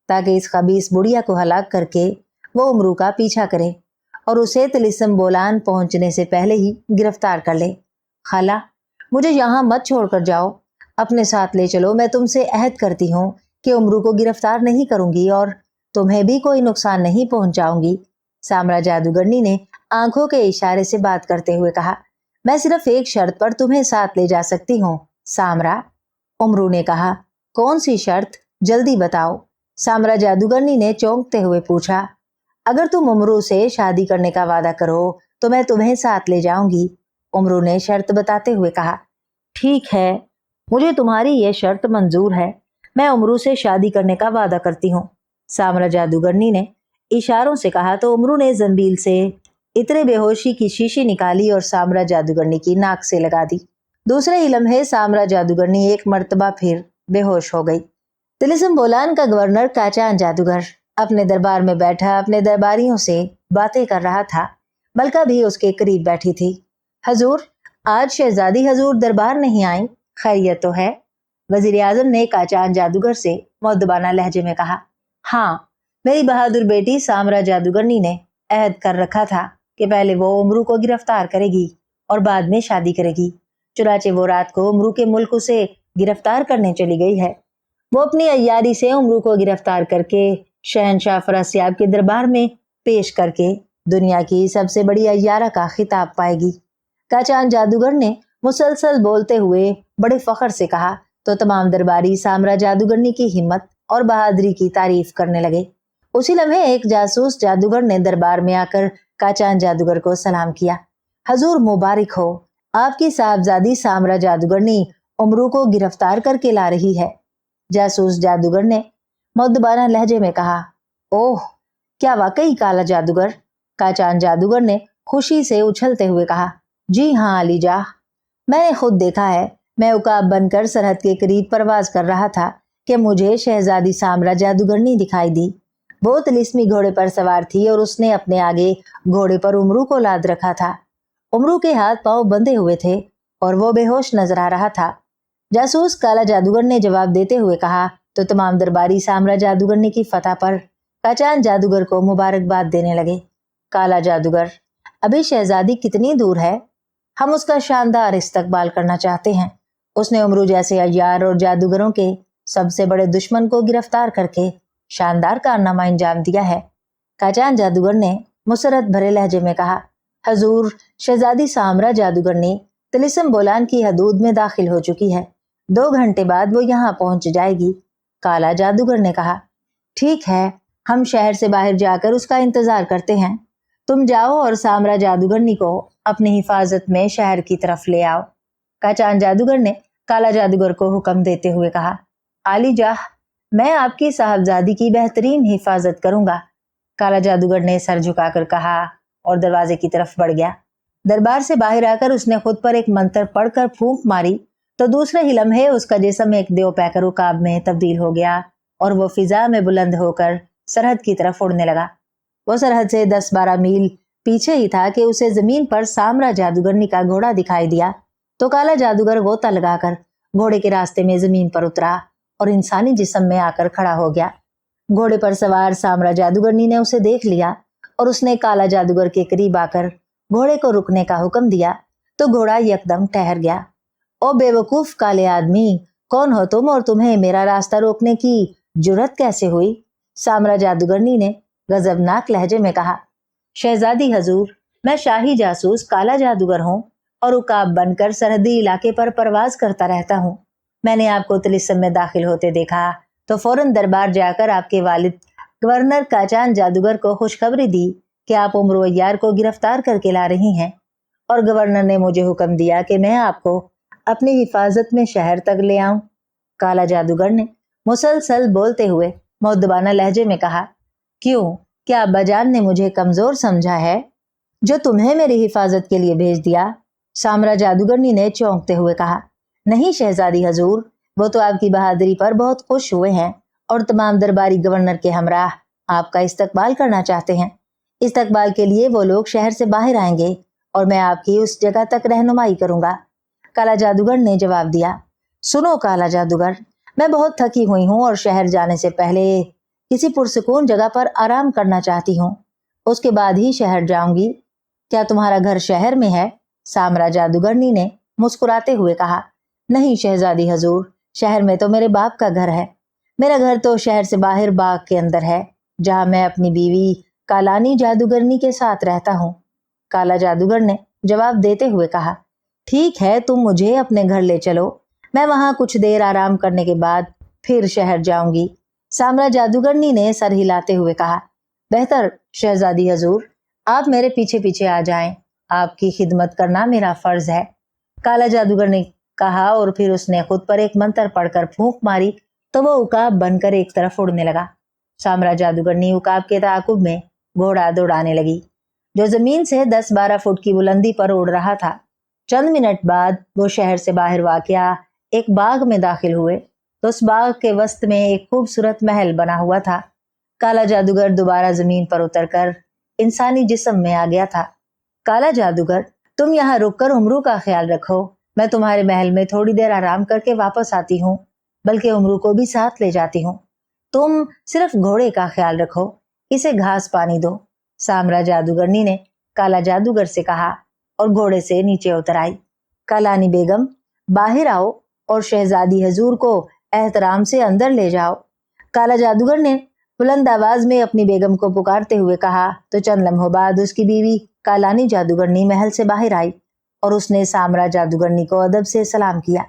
ताकि इस खबीस बुढ़िया को हलाक करके वो उमरू का पीछा करे और उसे तिलिस्म बोलान पहुंचने से पहले ही गिरफ्तार कर ले। खाला, मुझे यहाँ मत छोड़कर जाओ, अपने साथ ले चलो। मैं तुमसे अहद करती हूँ कि उमरू को गिरफ्तार नहीं करूंगी और तुम्हें भी कोई नुकसान नहीं पहुंचाऊंगी। सामरा जादूगरनी ने आंखों के इशारे से बात करते हुए कहा। मैं सिर्फ एक शर्त पर तुम्हें साथ ले जा सकती हूँ सामरा। उमरू ने कहा, कौन सी शर्त? जल्दी बताओ। सामरा जादूगरनी ने चौंकते हुए पूछा। अगर तुम उमरू से शादी करने का वादा करो तो मैं तुम्हें साथ ले जाऊंगी। उमरू ने शर्त बताते हुए कहा। ठीक है, मुझे तुम्हारी ये शर्त मंजूर है, मैं उमरू से शादी करने का वादा करती हूँ। सामरा जादूगरनी ने इशारों से कहा तो उमरू ने जंबील से इतने बेहोशी की शीशी निकाली और सामरा जादूगरनी की नाक से लगा दी। दूसरे ही लम्हे सामरा जादूगरनी एक मर्तबा फिर बेहोश हो गई। तिलिस्म बोलान का गवर्नर काचान जादूगर अपने दरबार में बैठा अपने दरबारियों से बातें कर रहा था। मलका भी उसके करीब बैठी थी। हजूर, आज शहजादी हजूर दरबार नहीं आई, खैरियत तो है? वजीर आजम ने काचान जादूगर से मुअद्दबाना लहजे में कहा। हाँ, मेरी बहादुर बेटी सामरा जादूगरनी ने अहद कर रखा था कि पहले वो उमरू को गिरफ्तार करेगी और बाद में शादी करेगी। चुनाचे वो रात को उमरू के मुल्क उसे गिरफ्तार करने चली गई है। वो अपनी अय्यारी से उमरू को गिरफ्तार करके शहनशाह फरासियाब के दरबार में पेश करके दुनिया की सबसे बड़ी अय्यारा का खिताब पाएगी। काचान जादूगर ने मुसलसल बोलते हुए बड़े फख्र से कहा तो तमाम दरबारी सामरा जादूगरनी की हिम्मत और बहादुरी की तारीफ करने लगे। उसी लम्हे एक जासूस जादूगर ने दरबार में आकर काचान जादूगर को सलाम किया। हजूर मुबारक हो, आपकी साहबजादी सामरा जादूगरनी उमरू को गिरफ्तार करके ला रही है। जासूस जादूगर ने मुअद्दबाना लहजे में कहा। ओह, क्या वाकई काला जादूगर? काचान जादूगर ने खुशी से उछलते हुए कहा। जी हाँ अलीजा, मैंने खुद देखा है। मैं उकाब बनकर सरहद के करीब परवाज कर रहा था कि मुझे शहजादी सामरा जादूगरनी दिखाई दी। वो तिलिस्मी घोड़े पर सवार थी और उसने अपने आगे घोड़े पर उमरू को लाद रखा था। उमरू के हाथ पांव बंधे हुए थे और वो बेहोश नजर आ रहा था। जासूस काला जादूगर ने जवाब देते हुए कहा तो तमाम दरबारी सामरा जादूगरनी की फतह पर काचान जादूगर को मुबारकबाद देने लगे। काला जादूगर, अभी शहजादी कितनी दूर है? हम उसका शानदार इस्तकबाल करना चाहते हैं। उसने उमरू जैसे अय्यार और जादूगरों के सबसे बड़े दुश्मन को गिरफ्तार करके शानदार कारनामा अंजाम दिया है। काचान जादूगर ने मुसरत भरे लहजे में कहा। हजूर, शहजादी सामरा जादूगरनी तिलिस्म बोलान की हदूद में दाखिल हो चुकी है। 2 घंटे बाद वो यहाँ पहुंच जाएगी। काला जादूगर ने कहा। ठीक है, हम शहर से बाहर जाकर उसका इंतजार करते हैं। तुम जाओ और सामरा जादूगरनी को अपनी हिफाजत में शहर की तरफ ले आओ। काचान जादूगर ने काला जादूगर को हुक्म देते हुए कहा। आली जाह, मैं आपकी साहबजादी की बेहतरीन हिफाजत करूंगा। काला जादूगर ने सर झुकाकर कहा और दरवाजे की तरफ बढ़ गया। दरबार से बाहर आकर उसने खुद पर एक मंत्र पढ़कर फूंक मारी तो दूसरे ही लम्हे उसका जिस्म एक देव पैकर उकाब में तब्दील हो गया और वो फिजा में बुलंद होकर सरहद की तरफ उड़ने लगा। वो सरहद से 10-12 मील पीछे ही था कि उसे जमीन पर सामरा जादूगरनी का घोड़ा दिखाई दिया। तो काला जादूगर गोता लगाकर घोड़े के रास्ते में जमीन पर उतरा और इंसानी जिस्म में आकर खड़ा हो गया। घोड़े पर सवार सामरा जादूगरनी ने उसे देख लिया और उसने काला जादूगर के करीब आकर घोड़े को रुकने का हुक्म दिया तो घोड़ा यकदम ठहर गया। ओ बेवकूफ काले आदमी, कौन हो तुम और तुम्हें मेरा रास्ता रोकने की जुर्रत कैसे हुई? सामरा जादूगरनी ने गजबनाक लहजे में कहा। शहजादी हजूर, मैं शाही जासूस काला जादूगर हूँ और उकाब बनकर सरहदी इलाके पर परवाज करता रहता हूँ। मैंने आपको तिलिस्म में दाखिल होते देखा तो फौरन दरबार जाकर आपके वालिद गवर्नर काचान जादूगर को खुशखबरी दी कि आप उम्र अय्यार को गिरफ्तार करके ला रही हैं और गवर्नर ने मुझे हुक्म दिया कि मैं आपको अपनी हिफाजत में शहर तक ले आऊं। काला जादूगर ने मुसलसल बोलते हुए मुअद्दबाना लहजे में कहा, क्यों, क्या अब्बाजान ने मुझे कमजोर समझा है जो तुम्हें मेरी हिफाजत के लिए भेज दिया? सामरा जादूगरनी ने चौंकते हुए कहा, नहीं शहजादी हजूर, वो तो आपकी बहादुरी पर बहुत खुश हुए हैं और तमाम दरबारी गवर्नर के हमराह आपका इस्तकबाल करना चाहते हैं। इस्तकबाल के लिए वो लोग शहर से बाहर आएंगे और मैं आपकी उस जगह तक रहनुमाई करूंगा। काला जादूगर ने जवाब दिया, सुनो काला जादूगर, मैं बहुत थकी हुई हूँ और शहर जाने से पहले किसी पुरसुकून जगह पर आराम करना चाहती हूँ, उसके बाद ही शहर जाऊंगी। क्या तुम्हारा घर शहर में है? सामरा जादूगरनी ने मुस्कुराते हुए कहा, नहीं शहजादी हजूर, शहर में तो मेरे बाप का घर है। मेरा घर तो शहर से बाहर बाग के अंदर है, जहां मैं अपनी बीवी कालानी जादूगरनी के साथ रहता हूँ। काला जादूगर ने जवाब देते हुए कहा, ठीक है, तुम मुझे अपने घर ले चलो, मैं वहां कुछ देर आराम करने के बाद फिर शहर जाऊंगी। सामरा जादूगरनी ने सर हिलाते हुए कहा, बेहतर शहजादी हजूर, आप मेरे पीछे पीछे आ जाएं, आपकी खिदमत करना मेरा फर्ज है। काला जादूगर ने कहा और फिर उसने खुद पर एक मंत्र पढ़कर फूंक मारी तो वो उकाब बनकर एक तरफ उड़ने लगा। सामरा जादूगरनी उकाब के ताकुब में घोड़ा दौड़ाने लगी जो जमीन से 10-12 फुट की बुलंदी पर उड़ रहा था। चंद मिनट बाद वो शहर से बाहर वाक़या एक बाग में दाखिल हुए तो उस बाग के वस्त में एक खूबसूरत महल बना हुआ था। काला जादूगर दोबारा जमीन पर उतरकर इंसानी जिस्म में आ गया था। काला जादूगर, तुम यहाँ रुककर उमरू का ख्याल रखो, मैं तुम्हारे महल में थोड़ी देर आराम करके वापस आती हूँ, बल्कि उमरू को भी साथ ले जाती हूँ। तुम सिर्फ घोड़े का ख्याल रखो, इसे घास पानी दो। सामरा जादूगरनी ने काला जादूगर से कहा और घोड़े से नीचे उतर आई। कालानी बेगम, बाहर आओ और शहजादी हजूर को एहतराम से अंदर ले जाओ। काला जादूगर ने बुलंद आवाज में अपनी बेगम को पुकारते हुए कहा तो चंद लम्हों बाद उसकी बीवी कालानी जादूगरनी महल से बाहर आई और उसने सामरा जादूगरनी को अदब से सलाम किया।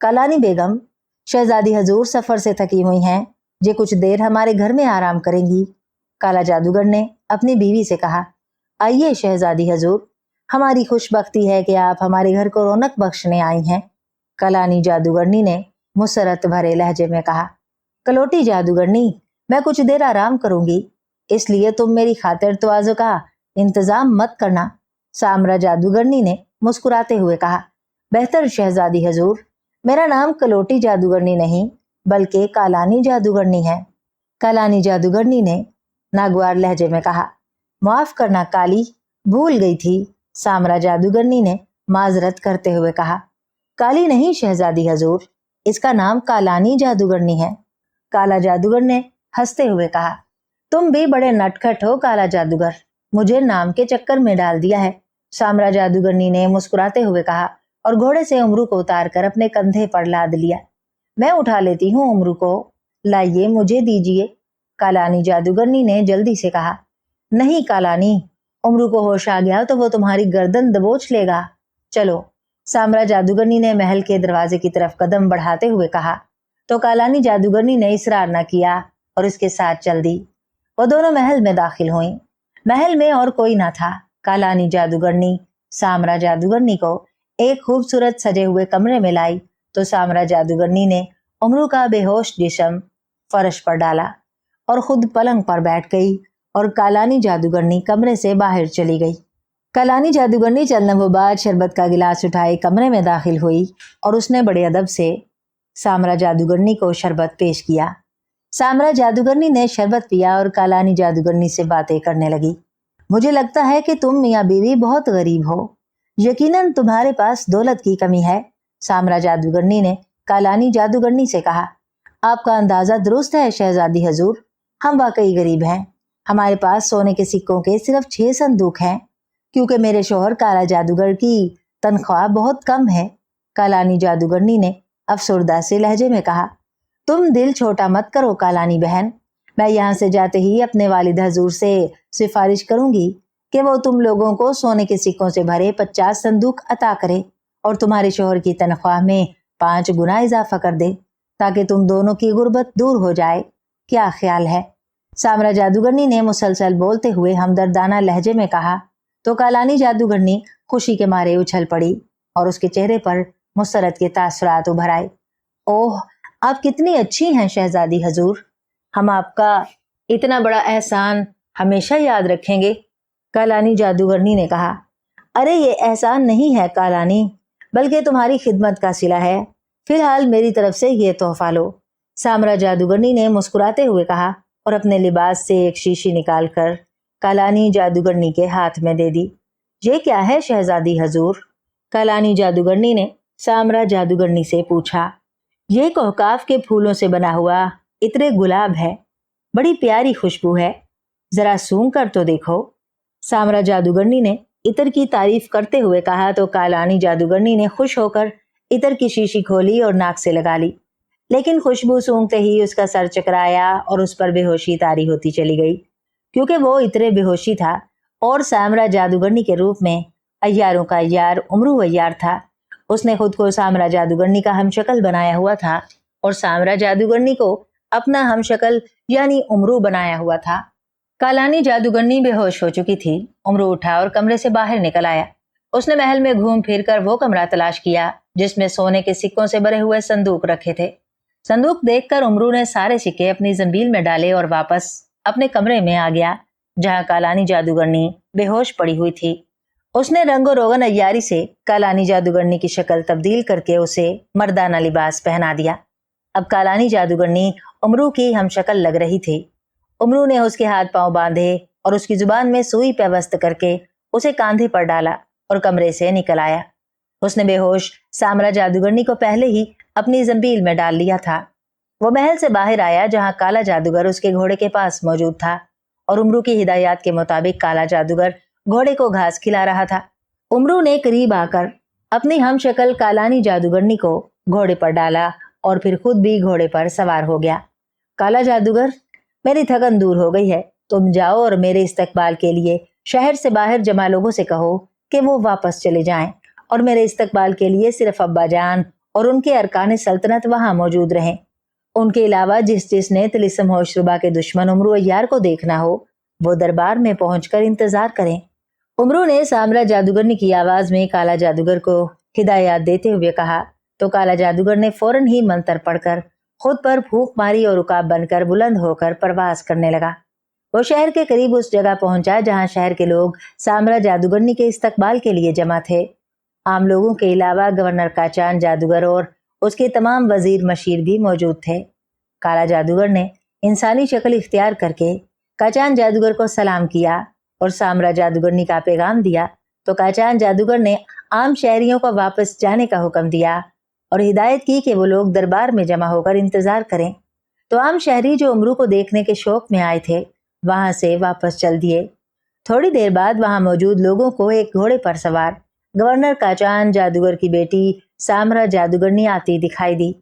कालानी बेगम, शहजादी हजूर सफर से थकी हुई हैं, जे कुछ देर हमारे घर में आराम करेंगी। काला जादूगर ने अपनी बीवी से कहा, आइए शहजादी हजूर, हमारी खुशबख्ती है कि आप हमारे घर को रौनक बख्शने आई हैं। कालानी जादूगरनी ने मुसरत भरे लहजे में कहा, कलोटी जादूगरनी, मैं कुछ देर आराम करूंगी, इसलिए तुम मेरी खातिर तवाज़ो का इंतजाम मत करना। सामरा जादूगरनी ने मुस्कुराते हुए कहा, बेहतर शहजादी हजूर, मेरा नाम कलोटी जादूगरनी नहीं बल्कि कालानी जादूगरनी है। कालानी जादूगरनी ने नागवार लहजे में कहा, माफ करना काली, भूल गई थी। सामरा जादूगरनी ने माजरत करते हुए कहा, काली नहीं शहजादी हजूर, इसका नाम कालानी जादूगरनी है। काला जादूगर ने हंसते हुए कहा, तुम भी बड़े नटखट हो काला जादूगर, मुझे नाम के चक्कर में डाल दिया है। सामरा जादूगरनी ने मुस्कुराते हुए कहा और घोड़े से उमरू को उतार कर अपने कंधे पर लाद लिया। मैं उठा लेती हूँ उमरू को, लाइए मुझे दीजिए। कालानी जादूगरनी ने जल्दी से कहा, नहीं कालानी, उमरू को होश आ गया तो वो तुम्हारी गर्दन दबोच लेगा। चलो। सामरा जादूगरनी ने महल के दरवाजे की तरफ कदम बढ़ाते हुए कहा तो कालानी जादूगरनी ने इसरार न किया और उसके साथ चल दी। वो दोनों महल में दाखिल हुई। महल में और कोई न था। कालानी जादूगरनी सामरा जादूगरनी को एक खूबसूरत सजे हुए कमरे में लाई तो सामरा जादूगरनी ने उमरू का बेहोश जिस्म फर्श पर डाला और खुद पलंग पर बैठ गई और कालानी जादूगरनी कमरे से बाहर चली गई। कालानी जादूगरनी चंद लम्हों बाद शरबत का गिलास उठाए कमरे में दाखिल हुई और उसने बड़े अदब से सामरा जादूगरनी को शरबत पेश किया। सामरा जादूगरनी ने शरबत पिया और कालानी जादूगरनी से बातें करने लगी। मुझे लगता है कि तुम मियाँ बीवी बहुत गरीब हो। यकीनन तुम्हारे पास दौलत की कमी है। सामरा जादूगरनी ने कालानी जादूगरनी से कहा। आपका अंदाजा दुरुस्त है शहजादी हजूर, हम वाकई गरीब हैं। हमारे पास सोने के सिक्कों के सिर्फ 6 संदूक हैं, क्योंकि मेरे शोहर काला जादूगर की तनख्वाह बहुत कम है। कालानी जादूगरनी ने अफसरदा से लहजे में कहा। तुम दिल छोटा मत करो कालानी बहन, मैं यहाँ से जाते ही अपने वालिद हजूर से सिफारिश करूंगी कि वो तुम लोगों को सोने के सिक्कों से भरे 50 संदूक अता करे और तुम्हारे शोहर की तनख्वाह में 5 गुना इजाफा कर दे, ताकि तुम दोनों की गुर्बत दूर हो जाए। क्या ख्याल है? सामरा जादूगरनी ने मुसलसल बोलते हुए हमदर्दाना लहजे में कहा तो कालानी जादूगरनी खुशी के मारे उछल पड़ी और उसके चेहरे पर मुसरत के तासुरात उभर आए। ओह, आप कितनी अच्छी हैं शहजादी हजूर, हम आपका इतना बड़ा एहसान हमेशा याद रखेंगे। कालानी जादूगरनी ने कहा। अरे ये एहसान नहीं है कालानी, बल्कि तुम्हारी खिदमत का सिला है। फिलहाल मेरी तरफ से ये तोहफा लो। सामरा जादूगरनी ने मुस्कुराते हुए कहा और अपने लिबास से एक शीशी निकालकर कालानी जादूगरनी के हाथ में दे दी। ये क्या है शहजादी हजूर? कालानी जादूगरनी ने सामरा जादूगरनी से पूछा। ये कोहकाफ के फूलों से बना हुआ इत्रे गुलाब है, बड़ी प्यारी खुशबू है, जरा सूंघ कर तो देखो। सामरा जादूगरनी ने इतर की तारीफ करते हुए कहा तो कालानी जादूगरनी ने खुश होकर इतर की शीशी खोली और नाक से लगा ली, लेकिन खुशबू सूंघते ही उसका सर चकराया और उस पर बेहोशी तारी होती चली गई, क्योंकि वो इतरे बेहोशी था और सामरा जादूगरनी के रूप में अय्यारों का अय्यार उमरू अय्यार था। उसने खुद को सामरा जादूगरनी का हमशक्ल बनाया हुआ था और सामरा जादूगरनी को अपना हमशक्ल यानी उमरू बनाया हुआ था। कालानी जादूगरनी बेहोश हो चुकी थी। उमरू उठा और कमरे से बाहर निकल आया। उसने महल में घूम फिर कर वो कमरा तलाश किया जिसमें सोने के सिक्कों से भरे हुए संदूक रखे थे। संदूक देखकर उमरू ने सारे सिक्के अपनी जंबील में डाले और वापस अपने कमरे में आ गया, जहां कालानी जादूगरनी बेहोश पड़ी हुई थी। उसने रंगो रोगन अय्यारी से कालानी जादूगरनी की शक्ल तब्दील करके उसे मर्दाना लिबास पहना दिया। अब कालानी जादूगरनी उमरू की हमशक्ल लग रही थी। उमरू ने उसके हाथ पांव बांधे और उसकी जुबान में सुई पेवस्त करके उसे कांधे पर डाला और कमरे से निकल आया। उसने बेहोश सामरा जादूगरनी को पहले ही अपनी जंबील में डाल लिया था। वो महल से बाहर आया, जहां काला जादूगर उसके घोड़े के पास मौजूद था और उमरू की हिदायत के मुताबिक काला जादूगर घोड़े को घास खिला रहा था। उमरू ने करीब आकर अपनी हमशक्ल कालानी जादूगरनी को घोड़े पर डाला और फिर खुद भी घोड़े पर सवार हो गया। काला जादूगर, मेरी थकन दूर हो गई है, तुम जाओ और मेरे इस्तकबाल के लिए शहर से बाहर जमा लोगों से कहो कि वो वापस चले जाएं और मेरे इस्तकबाल के लिए सिर्फ अब्बा जान और उनके अरकान सल्तनत वहां मौजूद रहें। उनके अलावा जिसने तिलिस्म होशरुबा के दुश्मन उमरू अय्यार को देखना हो वो दरबार में पहुंचकर इंतजार करें। उमरू ने सामरा जादूगरनी की आवाज में काला जादूगर को हिदायत देते हुए कहा तो काला जादूगर ने फौरन ही मंत्र पढ़कर खुद पर फूंक मारी और उकाब बनकर बुलंद होकर परवास करने लगा। वो शहर के करीब उस जगह पहुंचा जहां शहर के लोग सामरा जादूगरनी के इस्तकबाल के लिए जमा थे। आम लोगों के अलावा गवर्नर काचान जादूगर और उसके तमाम वजीर मशीर भी मौजूद थे। काला जादूगर ने इंसानी शक्ल इख्तियार करके काचान जादूगर को सलाम किया और सामरा जादूगरनी का पैगाम दिया तो काचान जादूगर ने आम शहरियों को वापस जाने का हुक्म दिया और हिदायत की कि वो लोग दरबार में जमा होकर इंतजार करें। तो आम शहरी जो उमरू को देखने के शौक में आए थे वहां से वापस चल दिए। थोड़ी देर बाद वहां मौजूद लोगों को एक घोड़े पर सवार गवर्नर काचान जादूगर की बेटी सामरा जादूगरनी आती दिखाई दी।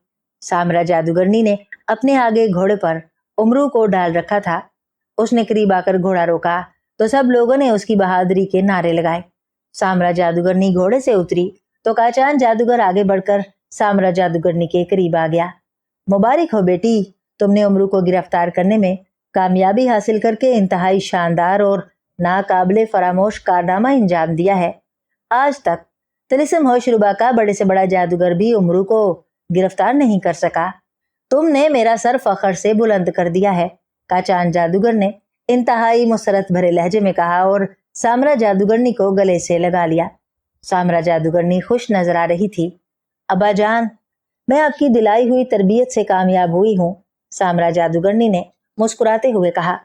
सामरा जादूगरनी ने अपने आगे घोड़े पर उमरू को डाल रखा था। उसने करीब आकर घोड़ा रोका तो सब लोगों ने उसकी बहादुरी के नारे लगाए। सामरा जादूगरनी घोड़े से उतरी तो काचान जादूगर आगे बढ़कर सामरा जादूगरनी के करीब आ गया। मुबारक हो बेटी, तुमने उमरू को गिरफ्तार करने में कामयाबी हासिल करके इंतहाई शानदार और नाकाबिले फरामोश कारनामा अंजाम दिया है। आज तक तिलिस्म होशरुबा का बड़े से बड़ा जादूगर भी उमरू को गिरफ्तार नहीं कर सका। तुमने मेरा सर फखर से बुलंद कर दिया है, काचान जादूगर ने इंतहाई मुसरत भरे लहजे में कहा और सामरा जादूगरनी को गले से लगा लिया। सामरा जादूगरनी खुश नजर आ रही थी। अब्बा जान, मैं आपकी दिलाई हुई तरबियत से कामयाब हुई हूँ। सामरा जादूगरनी ने मुस्कुराते हुए कहा।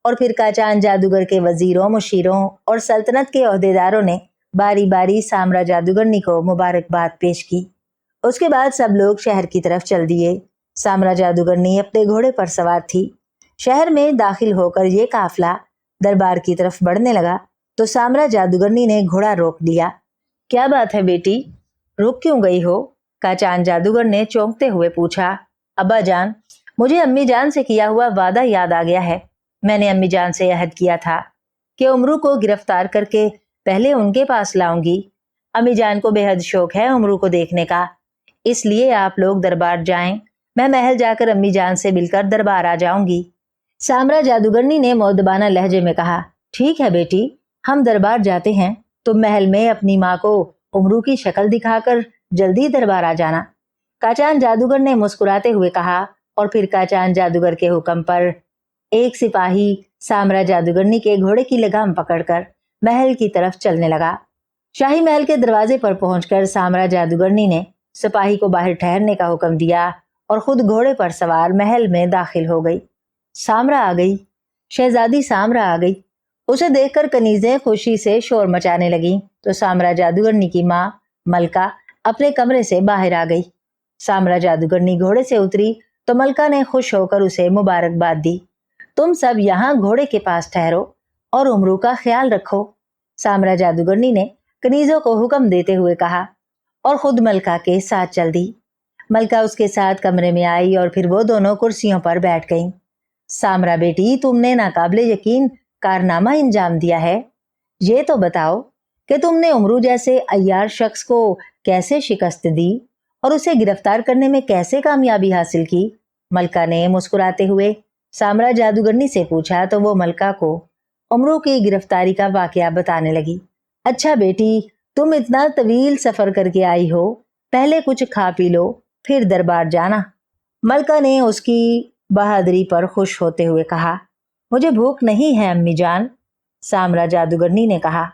और फिर काचान जादूगर के वजीरों, मुशीरों और सल्तनत के ओहदेदारों ने बारी बारी सामरा जादूगरनी को मुबारकबाद पेश की। उसके बाद सब लोग शहर की तरफ चल दिए। सामरा जादूगरनी अपने घोड़े पर सवार थी। शहर में दाखिल होकर ये काफिला दरबार की तरफ बढ़ने लगा तो सामरा जादूगरनी ने घोड़ा रोक लिया। क्या बात है बेटी, रुक क्यों गई हो? काचान जादूगर ने चौंकते हुए पूछा। अब्बा जान, मुझे अम्मी जान से किया हुआ वादा याद आ गया है। मैंने अम्मी जान से अहद किया था कि उमरू को गिरफ्तार करके पहले उनके पास लाऊंगी। अम्मी जान को बेहद शौक है उमरू को देखने का, इसलिए आप लोग दरबार जाएं। मैं महल जाकर अम्मी जान से मिलकर दरबार आ जाऊंगी। सामरा जादूगरनी ने मौदबाना लहजे में कहा। ठीक है बेटी, हम दरबार जाते हैं। तुम महल में अपनी माँ को उमरू की शक्ल दिखाकर जल्दी दरबार आ जाना। काचान जादूगर ने मुस्कुराते हुए कहा। और फिर काचान जादूगर के हुक्म पर एक सिपाही सामरा जादूगरनी के घोड़े की लगाम पकड़कर महल की तरफ चलने लगा। शाही महल के दरवाजे पर पहुंचकर सामरा जादूगरनी ने सिपाही को बाहर ठहरने का हुक्म दिया और खुद घोड़े पर सवार महल में दाखिल हो गई। सामरा आ गई, शहजादी सामरा आ गई। उसे देखकर कनीजें खुशी से शोर मचाने लगी तो सामरा जादूगरनी की माँ मलका अपने कमरे से बाहर आ गई। सामरा जादूगरनी घोड़े से उतरी तो मलका ने खुश होकर उसे मुबारकबाद दी। तुम सब यहाँ घोड़े के पास ठहरो और उमरू का ख्याल रखो, सामरा जादूगरनी ने कनीजों को हुक्म देते हुए कहा और खुद मलका के साथ चल दी। मलका उसके साथ कमरे में आई और फिर वो दोनों कुर्सियों पर बैठ गईं। सामरा बेटी, तुमने नाकाबिले यकीन कारनामा अंजाम दिया है। ये तो बताओ कि तुमने उमरू जैसे अय्यार शख्स को कैसे शिकस्त दी और उसे गिरफ्तार करने में कैसे कामयाबी हासिल की? मलका ने मुस्कुराते हुए सामरा जादूगरनी से पूछा तो वो मलका को उमरू की गिरफ्तारी का वाकया बताने लगी। अच्छा बेटी, तुम इतना तवील सफर करके आई हो, पहले कुछ खा पी लो फिर दरबार जाना। मलका ने उसकी बहादुरी पर खुश होते हुए कहा। मुझे भूख नहीं है अम्मी जान, सामरा जादूगरनी ने कहा।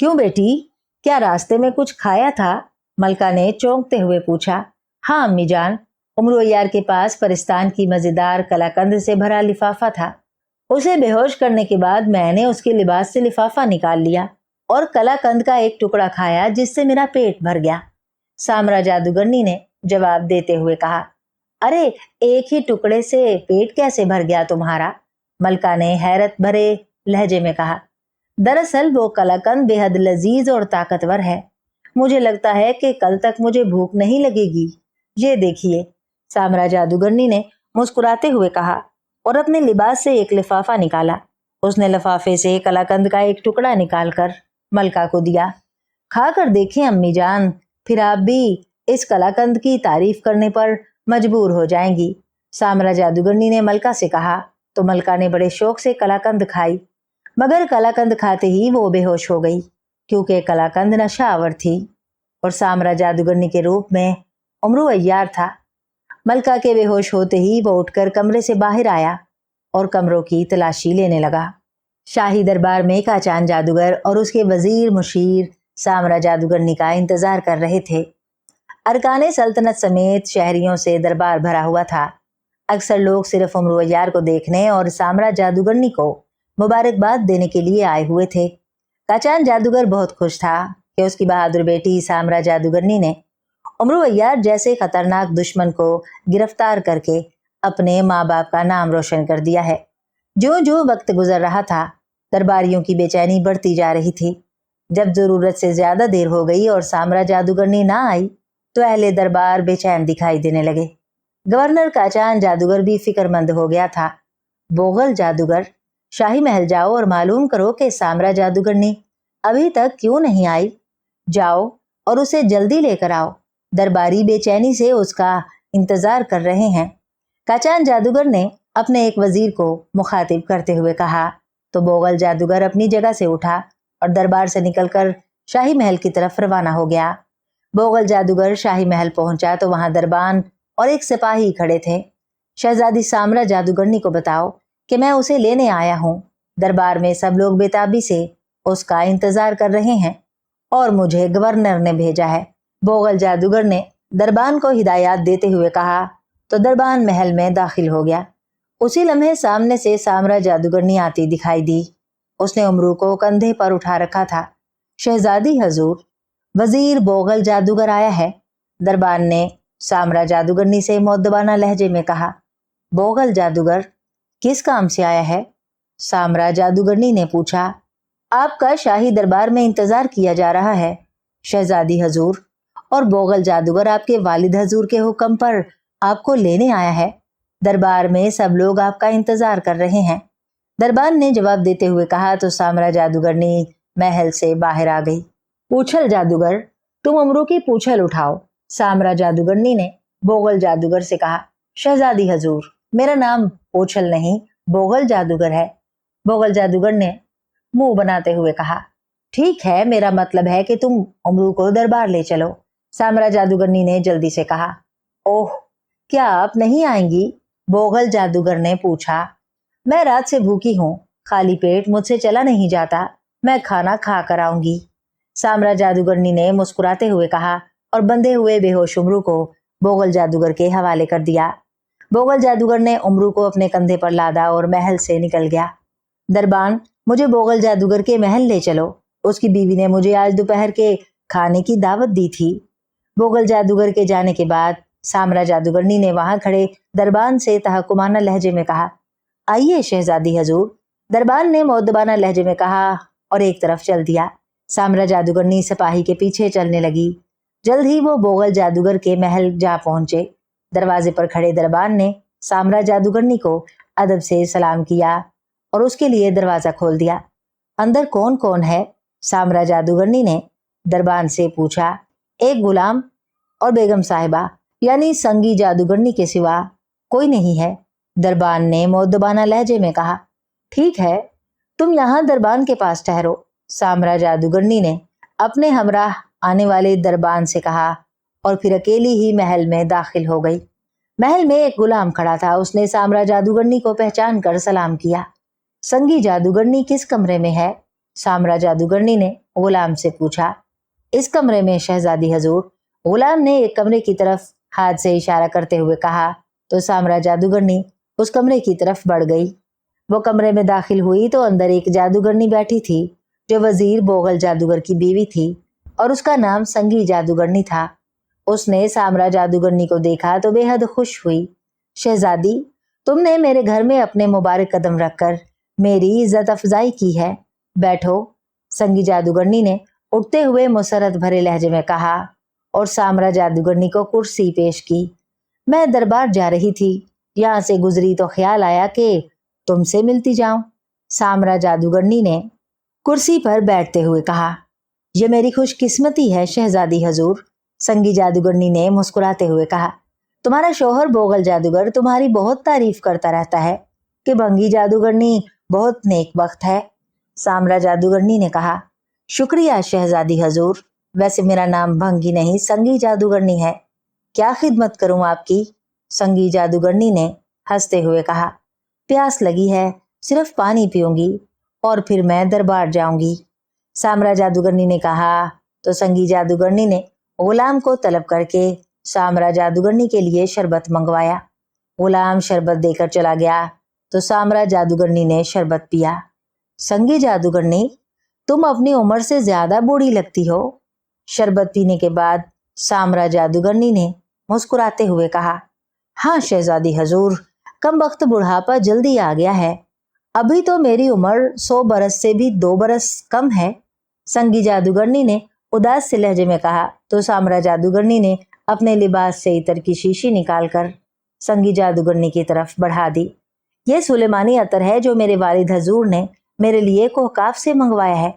क्यों बेटी, क्या रास्ते में कुछ खाया था? मलका ने चौंकते हुए पूछा। हाँ अम्मी जान, उमरू अय्यार के पास परिस्तान की मजेदार कलाकंद से भरा लिफाफा था। उसे बेहोश करने के बाद मैंने उसके लिबास से लिफाफा निकाल लिया और कलाकंद का एक टुकड़ा खाया जिससे मेरा पेट भर गया, सामरा जादूगरनी ने जवाब देते हुए कहा। अरे, एक ही टुकड़े से पेट कैसे भर गया तुम्हारा? मलका ने हैरत भरे लहजे में कहा। दरअसल वो कलाकंद बेहद लजीज और ताकतवर है। मुझे लगता है कि कल तक मुझे भूख नहीं लगेगी। ये देखिए, सामरा जादूगरनी ने मुस्कुराते हुए कहा और अपने लिबास से एक लिफाफा निकाला। उसने लिफाफे से कलाकंद का एक टुकड़ा निकालकर मलका को दिया। खाकर देखें अम्मी जान, फिर आप भी इस कलाकंद की तारीफ करने पर मजबूर हो जाएंगी, सामरा जादूगरनी ने मलका से कहा। तो मलका ने बड़े शौक से कलाकंद खाई, मगर कलाकंद खाते ही वो बेहोश हो गई क्योंकि कलाकंद नशावर थी और सामरा जादूगरनी के रूप में उमरू अय्यार था। मलका के बेहोश होते ही वो उठकर कमरे से बाहर आया और कमरों की तलाशी लेने लगा। शाही दरबार में काचान जादूगर और उसके वजीर मुशीर सामरा जादूगरनी का इंतजार कर रहे थे। अरकाने सल्तनत समेत शहरियों से दरबार भरा हुआ था। अक्सर लोग सिर्फ उमरू अय्यार को देखने और सामरा जादूगरनी को मुबारकबाद देने के लिए आए हुए थे। काचान जादूगर बहुत खुश था कि उसकी बहादुर बेटी सामरा जादूगरनी ने उमरू अय्यार जैसे खतरनाक दुश्मन को गिरफ्तार करके अपने माँ बाप का नाम रोशन कर दिया है। जो जो वक्त गुजर रहा था, दरबारियों की बेचैनी बढ़ती जा रही थी। जब जरूरत से ज्यादा देर हो गई और सामरा जादूगरनी ना आई तो अहले दरबार बेचैन दिखाई देने लगे। गवर्नर काचान जादूगर भी फिक्रमंद हो गया था। बोगल जादूगर, शाही महल जाओ और मालूम करो कि सामरा जादूगरनी अभी तक क्यों नहीं आई। जाओ और उसे जल्दी लेकर आओ, दरबारी बेचैनी से उसका इंतजार कर रहे हैं, काचान जादूगर ने अपने एक वजीर को मुखातिब करते हुए कहा। तो बोगल जादूगर अपनी जगह से उठा और दरबार से निकलकर शाही महल की तरफ रवाना हो गया। बोगल जादूगर शाही महल पहुंचा तो वहां दरबान और एक सिपाही खड़े थे। शहजादी सामरा जादूगरनी को बताओ कि मैं उसे लेने आया हूँ। दरबार में सब लोग बेताबी से उसका इंतजार कर रहे हैं और मुझे गवर्नर ने भेजा है। बोगल जादूगर ने दरबान को हिदायत देते हुए कहा। تو دربان محل میں داخل ہو گیا۔ اسی لمحے سامنے سے سامرا جادوگرنی آتی دکھائی دی۔ اس نے امرو کو کندھے پر اٹھا رکھا تھا۔ شہزادی حضور، وزیر بوغل جادوگر آیا ہے، دربان نے سامرا جادوگرنی سے مؤدبانہ لہجے میں کہا۔ بوغل جادوگر کس کام سے آیا ہے؟ سامرا جادوگرنی نے پوچھا۔ آپ کا شاہی دربار میں انتظار کیا جا رہا ہے شہزادی حضور، اور بوغل جادوگر آپ کے والد حضور کے حکم پر آپ کو لینے آیا ہے۔ دربار میں سب لوگ آپ کا انتظار کر رہے ہیں، دربان نے جواب دیتے ہوئے کہا تو سامرا جادوگرنی محل سے باہر آ گئی۔ پوچھل جادوگر، تم امرو کی پوچھل اٹھاؤ، سامرا جادوگرنی نے بوغل جادوگر سے کہا۔ شہزادی حضور، میرا نام پوچھل نہیں بوغل جادوگر ہے، بوغل جادوگر نے منہ بناتے ہوئے کہا۔ ٹھیک ہے، میرا مطلب ہے کہ تم امرو کو دربار لے چلو، سامرا جادوگرنی نے جلدی سے کہا۔ اوہ، کیا آپ نہیں آئیں گی؟ بوغل جادوگر نے پوچھا۔ میں رات سے بھوکی ہوں، خالی پیٹ مجھ سے چلا نہیں جاتا، میں کھانا کھا کر آؤں گی، سامرا جادوگرنی نے مسکراتے ہوئے کہا اور بندھے ہوئے بے ہوش امرو کو بوغل جادوگر کے حوالے کر دیا۔ بوغل جادوگر نے امرو کو اپنے کندھے پر لادا اور محل سے نکل گیا۔ دربان، مجھے بوغل جادوگر کے محل لے چلو، اس کی بیوی نے مجھے آج دوپہر کے کھانے کی دعوت دی تھی۔ بوغل جادوگر کے جانے کے بعد سامرا جادوگرنی نے وہاں کھڑے دربان سے تحکمانہ لہجے میں کہا۔ آئیے شہزادی حضور، دربان نے مؤدبانہ لہجے میں کہا اور ایک طرف چل دیا۔ سامرا جادوگرنی سپاہی کے پیچھے چلنے لگی۔ جلد ہی وہ بوغل جادوگر کے محل جا پہنچے۔ دروازے پر کھڑے دربان نے سامرا جادوگرنی کو ادب سے سلام کیا اور اس کے لیے دروازہ کھول دیا۔ اندر کون کون ہے؟ سامرا جادوگرنی نے دربان سے پوچھا۔ ایک غلام اور بیگم صاحبہ، یعنی سنگی جادوگرنی کے سوا کوئی نہیں ہے، دربان نے مؤدبانہ لہجے میں کہا۔ ٹھیک ہے، تم یہاں دربان کے پاس ٹھہرو، سامرا جادوگرنی نے اپنے ہمراہ آنے والے دربان سے کہا اور پھر اکیلی ہی محل میں داخل ہو گئی۔ محل میں ایک غلام کھڑا تھا، اس نے سامرا جادوگرنی کو پہچان کر سلام کیا۔ سنگی جادوگرنی کس کمرے میں ہے؟ سامرا جادوگرنی نے غلام سے پوچھا۔ اس کمرے میں شہزادی حضور، غلام نے ایک کمرے کی طرف ہاتھ سے اشارہ کرتے ہوئے کہا تو سامرا جادوگرنی اس کمرے کی طرف بڑھ گئی۔ وہ کمرے میں داخل ہوئی تو اندر ایک جادوگرنی بیٹھی تھی جو وزیر بوغل جادوگر کی بیوی تھی اور اس کا نام سنگی جادوگرنی تھا۔ اس نے سامرا جادوگرنی کو دیکھا تو بے حد خوش ہوئی۔ شہزادی، تم نے میرے گھر میں اپنے مبارک قدم رکھ کر میری عزت افزائی کی ہے، بیٹھو، سنگی جادوگرنی نے اٹھتے ہوئے مسرت بھرے لہجے میں کہا اور سامرا جادوگرنی کو کرسی پیش کی۔ میں دربار جا رہی تھی، یہاں سے گزری تو خیال آیا کہ تم سے ملتی جاؤں، سامرا جادوگرنی نے کرسی پر بیٹھتے ہوئے کہا۔ یہ میری خوش قسمتی ہے شہزادی حضور، سنگی جادوگرنی نے مسکراتے ہوئے کہا۔ تمہارا شوہر بوغل جادوگر تمہاری بہت تعریف کرتا رہتا ہے کہ بھنگی جادوگرنی بہت نیک بخت ہے، سامرا جادوگرنی نے کہا۔ شکریہ شہزادی حضور، ویسے میرا نام بھنگی نہیں سنگی جادوگرنی ہے، کیا خدمت کروں آپ کی؟ سنگی جادوگرنی نے ہنستے ہوئے کہا۔ پیاس لگی ہے، صرف پانی پیوں گی اور پھر میں دربار جاؤں گی، سامرا جادوگرنی نے کہا تو سنگی جادوگرنی نے غلام کو طلب کر کے سامرا جادوگرنی کے لیے شربت منگوایا۔ غلام شربت دے کر چلا گیا تو سامرا جادوگرنی نے شربت پیا۔ سنگی جادوگرنی، تم اپنی عمر سے زیادہ بوڑھی لگتی ہو، شربت پینے کے بعد سامرا جادوگرنی نے مسکراتے ہوئے کہا۔ ہاں شہزادی حضور، کم وقت بڑھاپا جلدی آ گیا ہے، ابھی تو میری عمر 100 برس سے بھی 2 برس کم ہے، سنگی جادوگرنی نے اداس سے لہجے میں کہا تو سامرا جادوگرنی نے اپنے لباس سے عطر کی شیشی نکال کر سنگی جادوگرنی کی طرف بڑھا دی۔ یہ سلیمانی عطر ہے جو میرے والد حضور نے میرے لیے کوہکاف سے منگوایا ہے،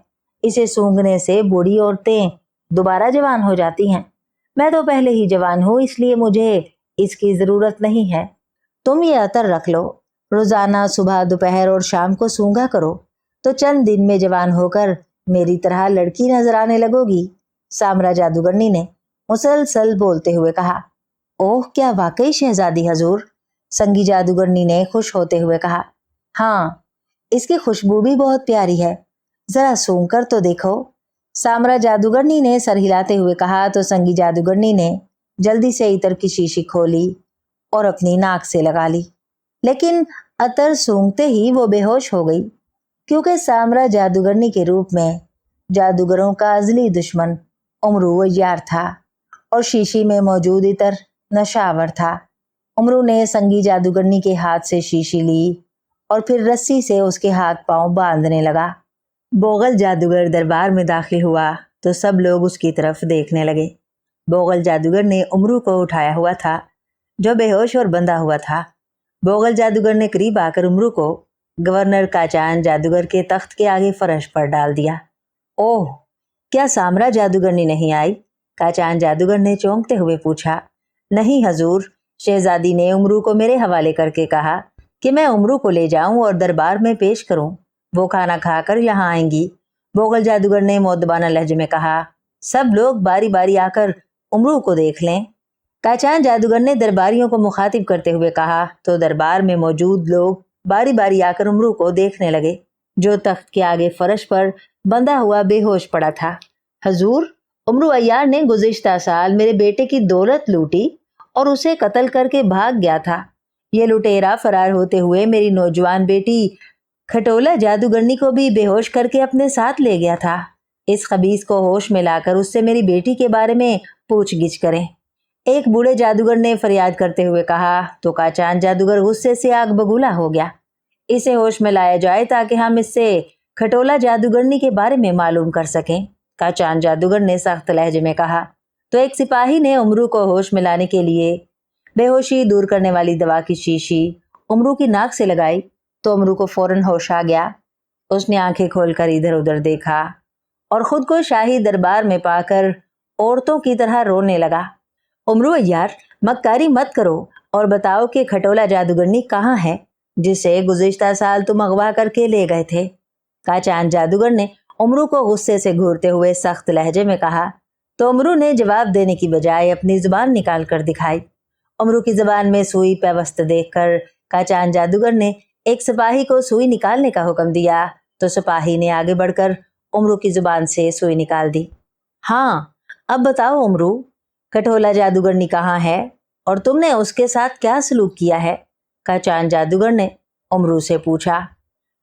اسے سونگھنے سے بوڑھی عورتیں دوبارہ جوان ہو جاتی ہیں، میں تو پہلے ہی جوان ہوں، اس لیے مجھے اس کی ضرورت نہیں ہے، تم یہ عطر رکھ لو، روزانہ صبح دوپہر اور شام کو سونگھا کرو تو چند دن میں جوان ہو کر میری طرح لڑکی نظر آنے لگو گی، سامرا جادوگرنی نے مسلسل بولتے ہوئے کہا۔ اوہ، کیا واقعی شہزادی حضور، سنگی جادوگرنی نے خوش ہوتے ہوئے کہا۔ ہاں، اس کی خوشبو بھی بہت پیاری ہے، ذرا سونگھ کر تو دیکھو، سامرا جادوگرنی نے سر ہلاتے ہوئے کہا تو سنگی جادوگرنی نے جلدی سے عطر کی شیشی کھولی और अपनी नाक से लगा ली, लेकिन अतर सूंघते ही वो बेहोश हो गई, क्योंकि सामरा जादूगरनी के रूप में जादूगरों का अजली दुश्मन उमरू अय्यार था और शीशी में मौजूद इतर नशावर था। उमरू ने संगी जादूगरनी के हाथ से शीशी ली और फिर रस्सी से उसके हाथ पांव बांधने लगा। बोगल जादूगर दरबार में दाखिल हुआ तो सब लोग उसकी तरफ देखने लगे। बोगल जादूगर ने उमरू को उठाया हुआ था, जो बेहोश और बंधा हुआ था। बोगल जादूगर ने करीब आकर उमरू को गवर्नर काचान जादूगर के तख्त के आगे फर्श पर डाल दिया। ओह, क्या सामरा जादूगरनी नहीं आई? काचान जादूगर ने चौंकते हुए पूछा। नहीं हजूर, शहजादी ने उमरू को मेरे हवाले करके कहा कि मैं उमरू को ले जाऊं और दरबार में पेश करूं। वो खाना खाकर यहाँ आएंगी। बोगल जादूगर ने मुअद्दबाना लहजे में कहा। सब लोग बारी बारी आकर उमरू को देख लें। काचान जादूगर ने दरबारियों को मुखातिब करते हुए कहा तो दरबार में मौजूद लोग बारी बारी आकर उमरू को देखने लगे, जो तख्त के आगे फर्श पर बंधा हुआ बेहोश पड़ा था। हजूर, उमरू अय्यार ने गुज़िश्ता साल मेरे बेटे की दौलत लूटी और उसे कत्ल करके भाग गया था। ये लुटेरा फरार होते हुए मेरी नौजवान बेटी खटोला जादूगरनी को भी बेहोश करके अपने साथ ले गया था। इस खबीस को होश में लाकर उससे मेरी बेटी के बारे में पूछगिछ करें। एक बूढ़े जादूगर ने फरियाद करते हुए कहा तो काचान जादूगर गुस्से से आग बबूला हो गया। इसे होश में लाया जाए ताकि हम इससे खटोला जादूगरनी के बारे में मालूम कर सकें, काचान जादूगर ने सख्त लहजे में कहा। तो एक सिपाही ने उमरू को होश में लाने के लिए बेहोशी दूर करने वाली दवा की शीशी उमरू की नाक से लगाई तो उमरू को फौरन होश आ गया। उसने आंखें खोलकर इधर उधर देखा और खुद को शाही दरबार में पाकर औरतों की तरह रोने लगा। उमरू अय्यार, मक्कारी मत करो और बताओ कि खटोला जादूगरनी कहाँ है जिसे गुज़िश्ता साल तुम अगवा करके ले गए थे। काचान जादूगर ने उमरू को गुस्से से घूरते हुए सख्त लहजे में कहा तो उमरू ने जवाब देने की बजाय अपनी जुबान निकाल कर दिखाई। उमरू की जुबान में सुई पैवस्त देखकर काचान जादूगर ने एक सिपाही को सुई निकालने का हुक्म दिया तो सिपाही ने आगे बढ़कर उमरू की जुबान से सुई निकाल दी। हाँ, अब बताओ उमरू, खटोला जादूगरनी कहाँ है और तुमने उसके साथ क्या सलूक किया है? काचान जादूगर ने उमरू से पूछा।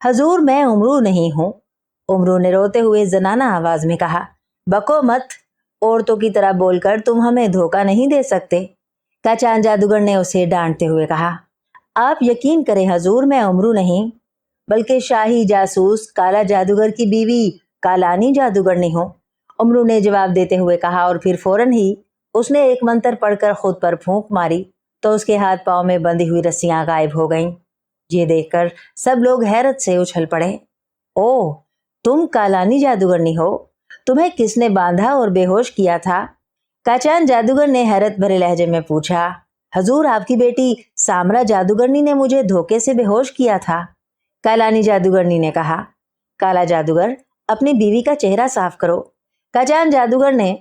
हजूर, मैं उमरू नहीं हूँ, उमरू ने रोते हुए जनाना आवाज में कहा। बको मत, औरतों की तरह बोलकर तुम हमें धोखा नहीं दे सकते, काचान जादूगर ने उसे डांटते हुए कहा। आप यकीन करें हजूर, मैं उमरू नहीं बल्कि शाही जासूस काला जादूगर की बीवी कालानी जादूगरनी हूँ, उमरू ने जवाब देते हुए कहा और फिर फौरन ही उसने एक मंत्र पढ़कर खुद पर फूंक मारी तो उसके हाथ पांव में बंधी हुई रस्सियां गायब हो गईं। ये देखकर सब लोग हैरत से उछल पड़े। ओह, तुम कालानी जादूगरनी हो, तुम्हें किसने बांधा और बेहोश किया था? काचान जादूगर ने हैरत भरे लहजे में पूछा। हजूर, आपकी बेटी सामरा जादूगरनी ने मुझे धोखे से बेहोश किया था, कालानी जादूगरनी ने कहा। काला जादूगर, अपनी बीवी का चेहरा साफ करो, काचान जादूगर ने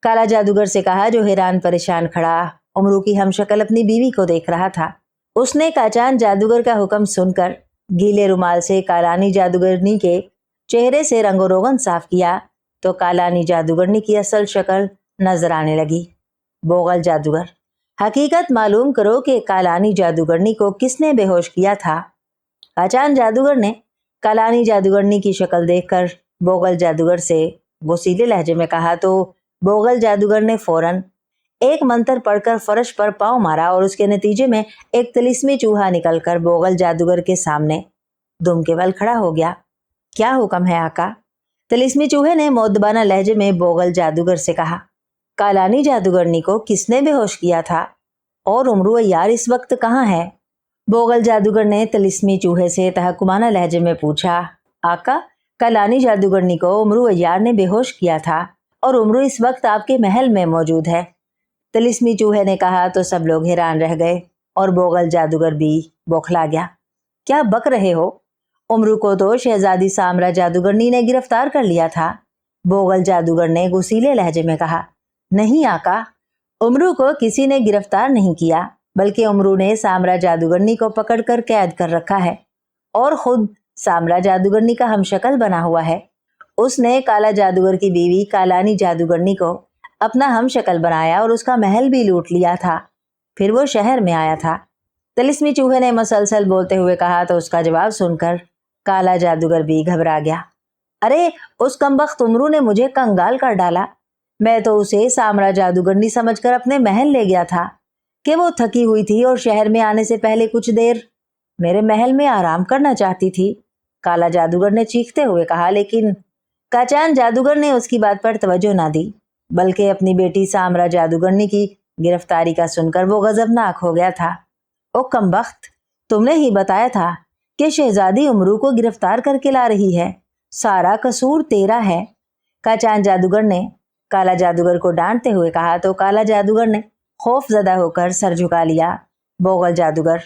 काला जादूगर से कहा, जो हैरान परेशान खड़ा उमरू की हमशक्ल अपनी बीवी को देख रहा था। उसने काचान जादूगर का हुक्म सुनकर गीले रुमाल से कालानी जादूगरनी के चेहरे से रंगो रोगन साफ किया तो कालानी जादूगरनी की असल शक्ल नजर आने लगी। बोगल जादूगर, हकीकत मालूम करो कि कालानी जादूगरनी को किसने बेहोश किया था। काचान जादूगर ने कालानी जादूगरनी की शक्ल देखकर बोगल जादूगर से वसीले लहजे में कहा तो बोगल जादूगर ने फौरन एक मंत्र पढ़कर फर्श पर पांव मारा और उसके नतीजे में एक तिलिस्मी चूहा निकलकर बोगल जादूगर के सामने दुम के बल खड़ा हो गया। क्या हुक्म है आका? तिलिस्मी चूहे ने मुअद्दबाना लहजे में बोगल जादूगर से कहा। कालानी जादूगरनी को किसने बेहोश किया था और उमरू अय्यार इस वक्त कहाँ है? बोगल जादूगर ने तिलिस्मी चूहे से तहकुमाना लहजे में पूछा। आका, कालानी जादूगरनी को उमरू अय्यार ने बेहोश किया था और उमरू इस वक्त आपके महल में मौजूद है, तिलिस्मी चूहे ने कहा तो सब लोग हैरान रह गए और बोगल जादूगर भी बौखला गया। क्या बक रहे हो? उमरू को तो शहजादी सामरा जादूगरनी ने गिरफ्तार कर लिया था, बोगल जादूगर ने गुस्सीले लहजे में कहा। नहीं आका, उमरू को किसी ने गिरफ्तार नहीं किया, बल्कि उमरू ने सामरा जादूगरनी को पकड़कर कैद कर रखा है और खुद सामरा जादूगरनी का हमशक्ल बना हुआ है। उसने काला जादूगर की बीवी कालानी जादूगरनी को अपना हमशक्ल बनाया और उसका महल भी लूट लिया था। پھر وہ شہر میں آیا تھا۔ تلسمی چوہے نے مسلسل بولتے ہوئے کہا تو اس کا جواب سن کر کالا جادوگر بھی گھبرا گیا۔ ارے اس کمبخت امرو نے مجھے کنگال کر ڈالا، میں تو اسے سامرا جادوگرنی سمجھ کر اپنے محل لے گیا تھا کہ وہ تھکی ہوئی تھی اور شہر میں آنے سے پہلے کچھ دیر میرے محل میں آرام کرنا چاہتی تھی، کالا جادوگر نے چیختے ہوئے کہا۔ لیکن کاچان جادوگر نے اس کی بات پر توجہ نہ دی، بلکہ اپنی بیٹی سامرا جادوگرنی کی گرفتاری کا سن کر وہ غضبناک ہو گیا تھا۔ او کمبخت، تم نے ہی بتایا تھا کہ شہزادی امرو کو گرفتار کر کے لا رہی ہے، سارا قصور تیرا ہے، کاچان جادوگر نے کالا جادوگر کو ڈانٹتے ہوئے کہا تو کالا جادوگر نے خوف زدہ ہو کر سر جھکا لیا۔ بوغل جادوگر،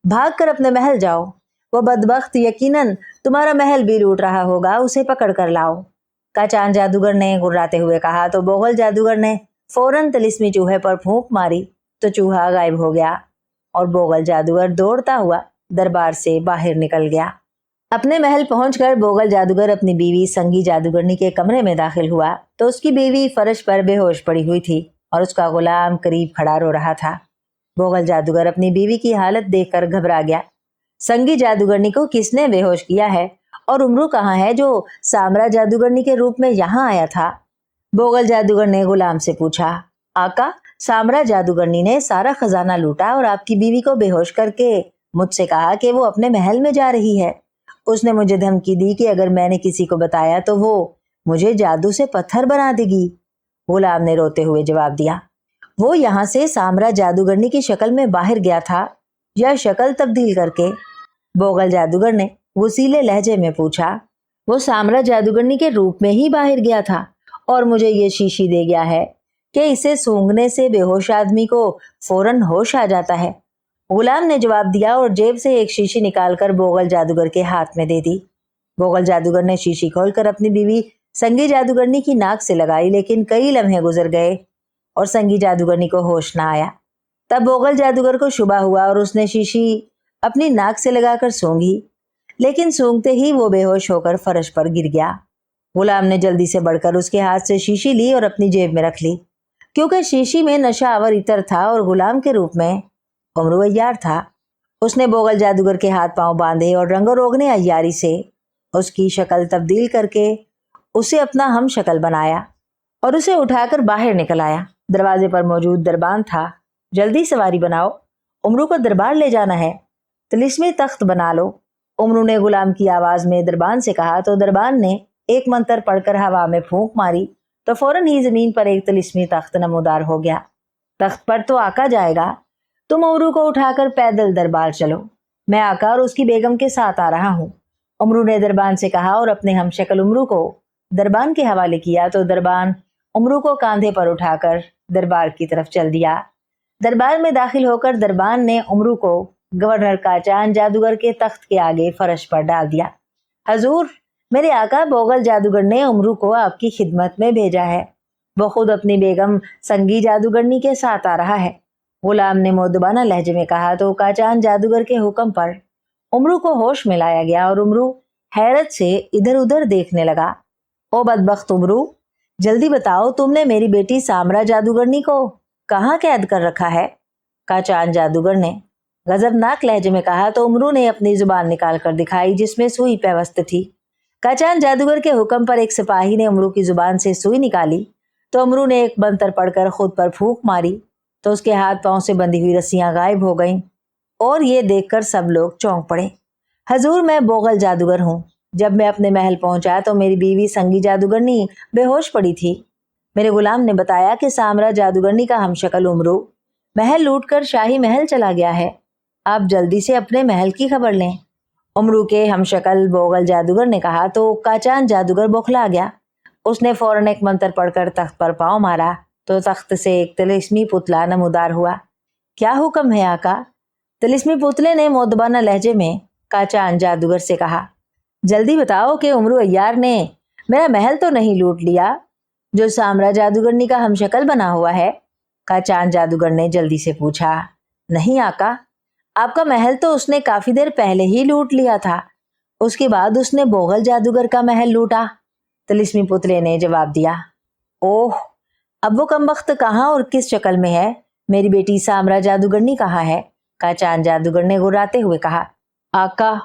بھاگ کر اپنے محل جاؤ، وہ بدبخت یقیناً تمہارا محل بھی لوٹ رہا ہوگا، اسے پکڑ کر لاؤ، کاچان جادوگر نے گھراتے ہوئے کہا تو بوغل جادوگر نے فوراً تلسمی چوہے پر پھونک ماری تو چوہا غائب ہو گیا اور بوغل جادوگر دوڑتا ہوا دربار سے باہر نکل گیا۔ اپنے محل پہنچ کر بوغل جادوگر اپنی بیوی سنگی جادوگرنی کے کمرے میں داخل ہوا تو اس کی بیوی فرش پر بے ہوش پڑی ہوئی تھی اور اس کا غلام قریب کھڑا رو رہا تھا۔ بوغل جادوگر اپنی بیوی کی حالت دیکھ کر گھبرا گیا۔ سنگی جادوگرنی کو کس نے بے ہوش کیا ہے اور امرو کہاں ہے جو سامرا جادوگرنی کے روپ میں یہاں آیا تھا؟ بوغل جادوگر نے غلام سے پوچھا۔ آقا، سامرا جادوگرنی نے سارا خزانہ لوٹا اور آپ کی بیوی کو بے ہوش کر کے مجھ سے کہا کہ وہ اپنے محل میں جا رہی ہے۔ اس نے مجھے دھمکی دی کہ اگر میں نے کسی کو بتایا تو وہ مجھے جادو سے پتھر بنا دے گی۔ غلام نے روتے ہوئے جواب دیا، وہ یہاں سے سامرا جادوگرنی کی شکل میں باہر گیا تھا یا شکل تبدیل کر کے؟ بوغل جادوگر نے وسیلے لہجے میں پوچھا۔ وہ سامرا جادوگرنی کے روپ میں ہی باہر گیا تھا اور مجھے یہ شیشی دے گیا ہے کہ اسے سونگھنے سے بے ہوش آدمی کو فوراً ہوش آ جاتا ہے۔ غلام نے جواب دیا اور جیب سے ایک شیشی نکال کر بوغل جادوگر کے ہاتھ میں دے دی۔ بوغل جادوگر نے شیشی کھول کر اپنی بیوی سنگی جادوگرنی کی ناک سے لگائی، لیکن کئی لمحے گزر گئے اور سنگی جادوگرنی کو ہوش نہ آیا۔ تب بوغل جادوگر کو شبہ ہوا اور اس نے شیشی اپنی ناک سے لگا کر سونگھی، لیکن سونگتے ہی وہ بے ہوش ہو کر فرش پر گر گیا۔ غلام نے جلدی سے بڑھ کر اس کے ہاتھ سے شیشی لی اور اپنی جیب میں رکھ لی، کیونکہ شیشی میں نشہ آور عطر تھا اور غلام کے روپ میں امرو عیار تھا۔ اس نے بوغل جادوگر کے ہاتھ پاؤں باندھے اور رنگ و روغن عیاری سے اس کی شکل تبدیل کر کے اسے اپنا ہم شکل بنایا اور اسے اٹھا کر باہر نکل آیا۔ دروازے پر موجود دربان تھا۔ جلدی سواری بناؤ، امرو کو دربار لے جانا ہے، تلسمی تخت بنا لو، امرو نے غلام کی آواز میں دربان سے کہا تو دربان نے ایک منتر پڑھ کر ہوا میں پھونک ماری تو فوراً ہی زمین پر ایک تلسمی تخت نمودار ہو گیا۔ تخت پر تو آقا جائے گا، تم امرو کو اٹھا کر پیدل دربار چلو، میں آقا اور اس کی بیگم کے ساتھ آ رہا ہوں، امرو نے دربان سے کہا اور اپنے ہم شکل امرو کو دربان کے حوالے کیا تو دربان امرو کو کاندھے پر اٹھا کر دربار کی طرف چل دیا۔ دربار میں داخل ہو کر دربان نے امرو کو گورنر کاچان جادوگر کے تخت کے آگے فرش پر ڈال دیا۔ حضور، میرے آقا بوغل جادوگر نے امرو کو آپ کی خدمت میں بھیجا ہے، وہ خود اپنی بیگم سنگی جادوگرنی کے ساتھ آ رہا ہے، غلام نے مؤدبانہ لہجے میں کہا تو کاچان جادوگر کے حکم پر امرو کو ہوش میں لایا گیا اور امرو حیرت سے ادھر ادھر دیکھنے لگا۔ او بدبخت امرو، جلدی بتاؤ تم نے میری بیٹی سامرا جادوگرنی کو کہاں قید کر رکھا ہے؟ کاچان جادوگر نے غضبناک لہجے میں کہا تو امرو نے اپنی زبان نکال کر دکھائی جس میں سوئی پیوست تھی۔ کاچان جادوگر کے حکم پر ایک سپاہی نے امرو کی زبان سے سوئی نکالی تو امرو نے ایک منتر پڑھ کر خود پر پھونک ماری تو اس کے ہاتھ پاؤں سے بندھی ہوئی رسیاں غائب ہو گئیں اور یہ دیکھ کر سب لوگ چونک پڑے۔ حضور، میں بوغل جادوگر ہوں، جب میں اپنے محل پہنچا تو میری بیوی سنگی جادوگرنی بے ہوش پڑی تھی۔ میرے غلام نے بتایا کہ سامرا جادوگرنی کا ہم شکل امرو محل لوٹ کر شاہی محل چلا گیا ہے، آپ جلدی سے اپنے محل کی خبر لیں۔ امرو کے ہم شکل بوغل جادوگر نے کہا تو کاچان جادوگر بوکھلا گیا۔ اس نے فوراً ایک منتر پڑھ کر تخت پر پاؤں مارا تو تخت سے ایک تلسمی پتلا نمودار ہوا۔ کیا حکم ہے آقا؟ تلسمی پتلے نے مؤدبانہ لہجے میں کاچان جادوگر سے کہا۔ جلدی بتاؤ کہ امرو عیار نے میرا محل تو نہیں لوٹ لیا جو سامرا جادوگرنی کا ہم شکل بنا ہوا ہے؟ کاچان جادوگر نے جلدی سے پوچھا۔ نہیں آقا، آپ کا محل تو اس نے کافی دیر پہلے ہی لوٹ لیا تھا، اس کے بعد اس نے بوغل جادوگر کا محل لوٹا، تلسمی پتلے نے جواب دیا۔ اوہ، اب وہ کمبخت کہاں اور کس شکل میں ہے मेरी बेटी सामरा जादूगरनी कहाँ है? का चांद जादूगर ने गुर्राते हुए कहा। आका,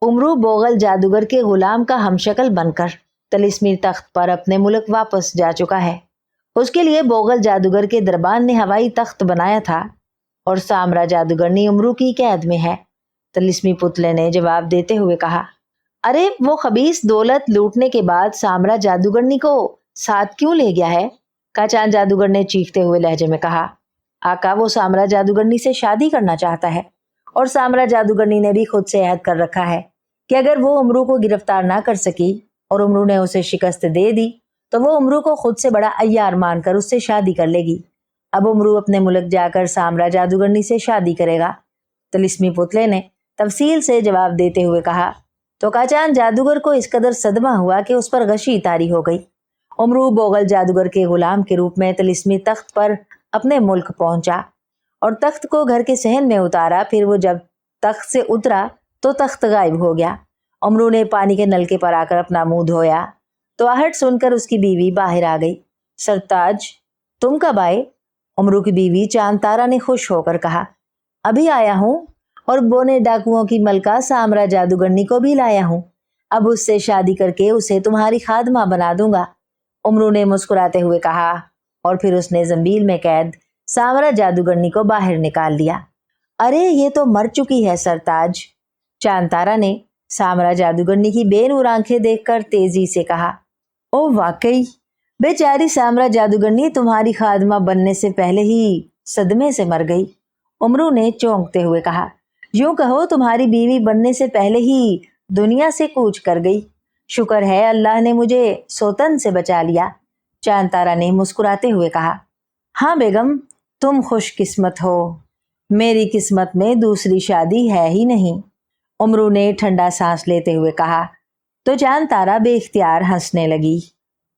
उमरू बोगल जादूगर के गुलाम का हमशक्ल बनकर तिलिस्मी तख्त पर अपने मुल्क वापस जा चुका है। उसके लिए बोगल जादूगर के दरबान ने हवाई तख्त बनाया था और सामरा जादूगरनी उमरू की कैद में है। तिलिस्मी पुतले ने जवाब देते हुए कहा। अरे वो खबीस दौलत लूटने के बाद सामरा जादूगरनी को साथ क्यों ले गया है? का चांद जादूगर ने चीखते हुए लहजे में कहा। आका, वो सामरा जादूगरनी से शादी करना चाहता है और सामरा जादूगरनी ने भी खुद से अहद कर रखा है कि अगर वो उमरू को गिरफ्तार ना कर सकी और उमरू ने उसे शिकस्त दे दी तो वो उमरू को खुद से बड़ा अय्यार मानकर उससे शादी कर लेगी। अब उमरू अपने मुल्क जाकर सामरा जादूगरनी से शादी करेगा। तिलिस्मी पुतले ने तफसील से जवाब देते हुए कहा। तो काचान जादूगर को इस कदर सदमा हुआ कि उस पर गशी तारी हो गई। उमरू बोगल जादूगर के गुलाम के रूप में तिलिस्मी तख्त पर अपने मुल्क पहुंचा और तख्त को घर के सहन में उतारा। फिर वो जब तख्त से उतरा तो तख्त गायब हो गया। उमरू ने पानी के नलके पर आकर अपना मुंह धोया तो आहट सुनकर उसकी बीवी बाहर आ गई। सरताज, तुम कब आए? उमरू की बीवी चांद तारा ने खुश होकर कहा। अभी आया हूँ और बोने डाकुओं की मलका सामरा जादूगरनी को भी लाया हूँ। अब उससे शादी करके उसे तुम्हारी खादमा बना दूंगा। उमरू ने मुस्कुराते हुए कहा और फिर उसने जंबील में कैद सामरा जादूगरनी को बाहर निकाल दिया। अरे ये तो मर चुकी है सरताज, चांद तारा ने सामरा जादूगरनी की बेनूर आंखें देखकर तेजी से कहा। ओ वाकई, बेचारी सामरा जादूगरनी तुम्हारी खादमा बनने से पहले ही सदमे से मर गई। उमरू ने चौंकते हुए कहा। यूं कहो तुम्हारी बीवी बनने से पहले ही दुनिया से कूच कर गई। शुक्र है अल्लाह ने मुझे सोतन से बचा लिया, चांद तारा ने मुस्कुराते हुए कहा। हाँ बेगम, तुम खुशकिस्मत हो, मेरी किस्मत में दूसरी शादी है ही नहीं। उमरू ने ठंडा सांस लेते हुए कहा तो चांद तारा बेख्तियार हंसने लगी।